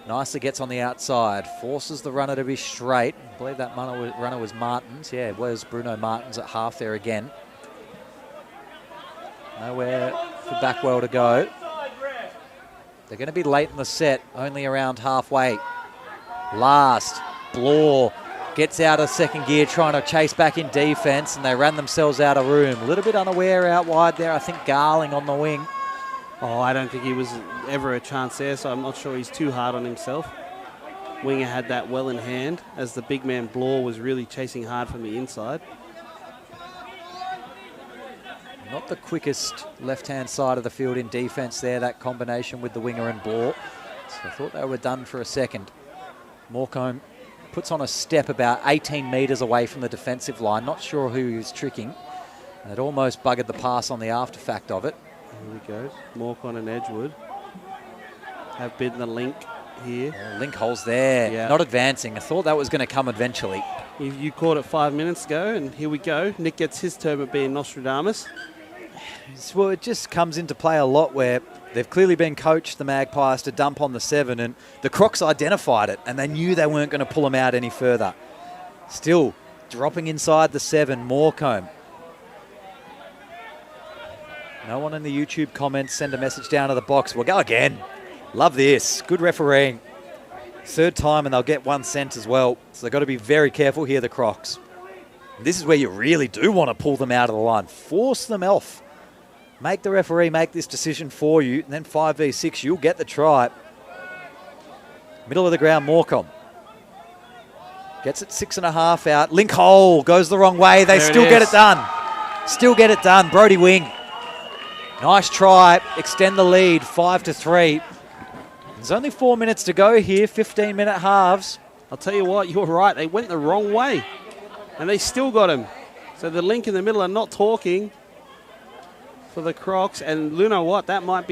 Nicely gets on the outside, forces the runner to be straight. I believe that runner was Martins. Yeah, it was Bruno Martins at half there again. Nowhere for Backwell to go. They're going to be late in the set, only around halfway. Last, Blaw gets out of second gear, trying to chase back in defence, and they ran themselves out of room. A little bit unaware out wide there. I think Garling on the wing. Oh, I don't think he was ever a chance there, so I'm not sure he's too hard on himself. Winger had that well in hand as the big man Blore was really chasing hard from the inside. Not the quickest left-hand side of the field in defence there, that combination with the winger and Blore. So I thought they were done for a second. Morecambe puts on a step about 18 metres away from the defensive line. Not sure who he was tricking. And it almost buggered the pass on the afterfact of it. Here we go. Morecambe and Edgewood have bidden the link here. Oh, link holes there. Yeah. Not advancing. I thought that was going to come eventually. You caught it 5 minutes ago, and here we go. Nick gets his turn at being Nostradamus. Well, it just comes into play a lot where they've clearly been coached, the Magpies, to dump on the 7, and the Crocs identified it, and they knew they weren't going to pull them out any further. Still, dropping inside the 7, Morecambe. No one in the YouTube comments send a message down to the box. We'll go again. Love this. Good refereeing. Third time, and they'll get 1 cent as well. So they've got to be very careful here, the Crocs. This is where you really do want to pull them out of the line. Force them off. Make the referee make this decision for you, and then 5v6, you'll get the try. Middle of the ground, Morecambe. Gets it 6.5 out. Link hole goes the wrong way. They still get it done. Still get it done. Brody Wing. Nice try. Extend the lead, 5-3. There's only 4 minutes to go here, 15-minute halves. I'll tell you what, you're right. They went the wrong way, and they still got him. So the link in the middle are not talking for the Crocs, and you know what? That might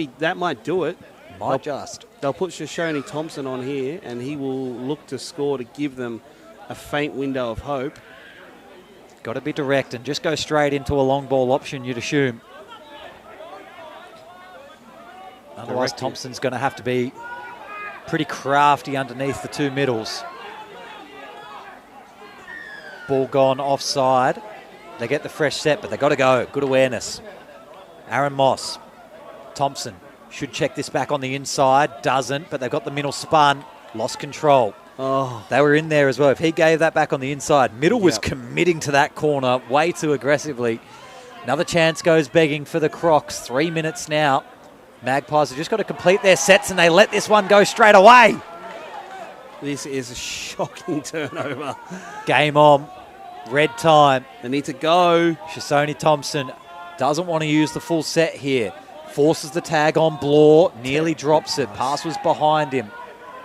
do it. Might just. They'll put Shoshone Thompson on here, and he will look to score to give them a faint window of hope. Got to be direct and just go straight into a long ball option, you'd assume. Otherwise, Thompson's going to have to be pretty crafty underneath the 2 middles. Ball gone offside. They get the fresh set, but they got to go. Good awareness. Aaron Moss. Thompson should check this back on the inside. Doesn't, but they've got the middle spun. Lost control. Oh, They were in there as well. If he gave that back on the inside, Middle was committing to that corner way too aggressively. Another chance goes begging for the Crocs. 3 minutes now. Magpies have just got to complete their sets, and they let this one go straight away. this is a shocking turnover. Game on. Red time. They need to go. Shoshone Thompson doesn't want to use the full set here. Forces the tag on Blore. Nearly drops it. Pass was behind him.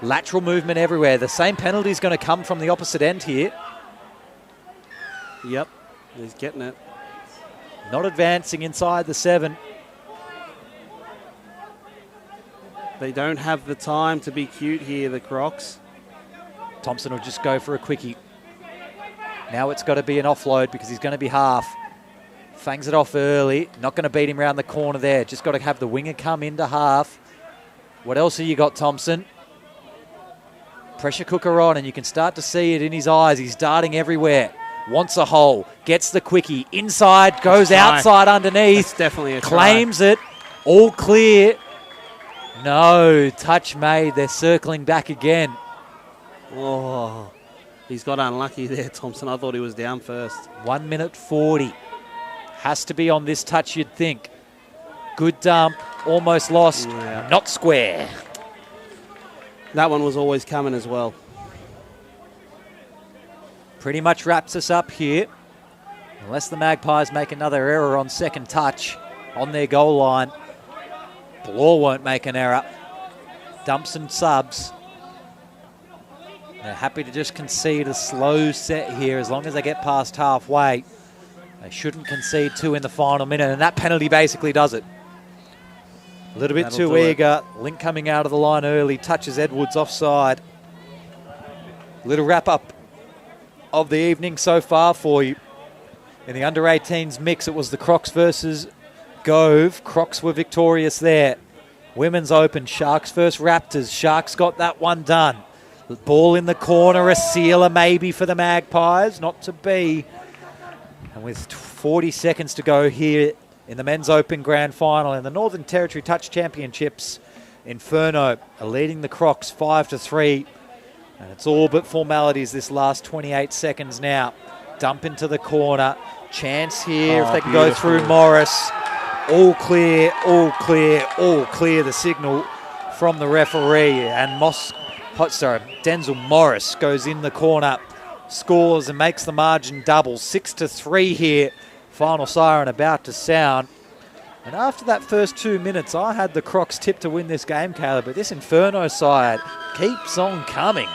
Lateral movement everywhere. The same penalty is going to come from the opposite end here. Yep, he's getting it. Not advancing inside the 7. They don't have the time to be cute here, the Crocs. Thompson will just go for a quickie. Now it's got to be an offload because he's going to be half. Fangs it off early. Not going to beat him around the corner there. Just got to have the winger come into half. What else have you got, Thompson? Pressure cooker on, and you can start to see it in his eyes. He's darting everywhere. Wants a hole. Gets the quickie. Inside. Goes outside underneath. That's definitely a try. Claims it. All clear. No. Touch made. They're circling back again. Oh, he's got unlucky there, Thompson. I thought he was down first. 1 minute 40. Has to be on this touch, you'd think. Good dump. Almost lost. Yeah. Not square. That one was always coming as well. Pretty much wraps us up here. Unless the Magpies make another error on second touch on their goal line. Blore won't make an error. Dumps and subs. They're happy to just concede a slow set here as long as they get past halfway. They shouldn't concede 2 in the final minute, and that penalty basically does it. A little bit too eager. Link coming out of the line early, touches Edwards offside. Little wrap-up of the evening so far for you. In the under-18s mix, it was the Crocs versus Gove. Crocs were victorious there. Women's Open, Sharks versus Raptors. Sharks got that one done. The ball in the corner, a sealer maybe for the Magpies, not to be. And with 40 seconds to go here in the Men's Open Grand Final in the Northern Territory Touch Championships, Inferno are leading the Crocs 5-3. And it's all but formalities this last 28 seconds now. Dump into the corner. Chance here if they can go through Morris. All clear, all clear, all clear. The signal from the referee. And Moss Denzel Morris goes in the corner, scores and makes the margin double. 6-3 here. Final siren about to sound. And after that first 2 minutes, I had the Crocs tipped to win this game, Caleb, but this Inferno side keeps on coming.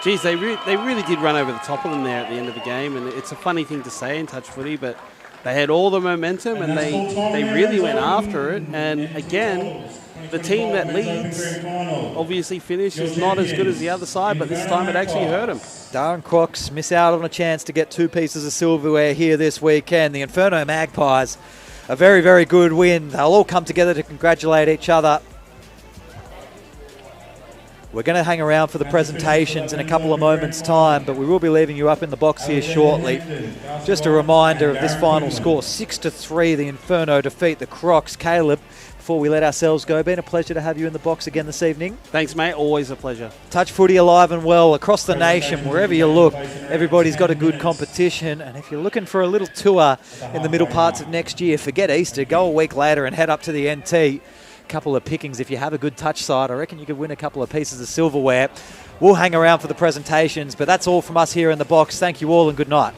Geez, they really did run over the top of them there at the end of the game, and it's a funny thing to say in touch footy, but they had all the momentum and they really went after it. And again, the team that leads obviously finishes not as good as the other side, but this time it actually hurt them. Darwin Crocs miss out on a chance to get 2 pieces of silverware here this weekend. The Inferno Magpies, a very, very good win. They'll all come together to congratulate each other. We're going to hang around for the presentations in a couple of moments' time, but we will be leaving you up in the box here shortly. Just a reminder of this final score, 6-3, the Inferno defeat the Crocs. Caleb, before we let ourselves go, been a pleasure to have you in the box again this evening. Thanks, mate. Always a pleasure. Touch footy alive and well across the nation, wherever you look. Everybody's got a good competition, and if you're looking for a little tour in the middle parts of next year, forget Easter. Go a week later and head up to the NT. Couple of pickings. If you have a good touch side, I reckon you could win a couple of pieces of silverware. We'll hang around for the presentations, but that's all from us here in the box. Thank you all and good night.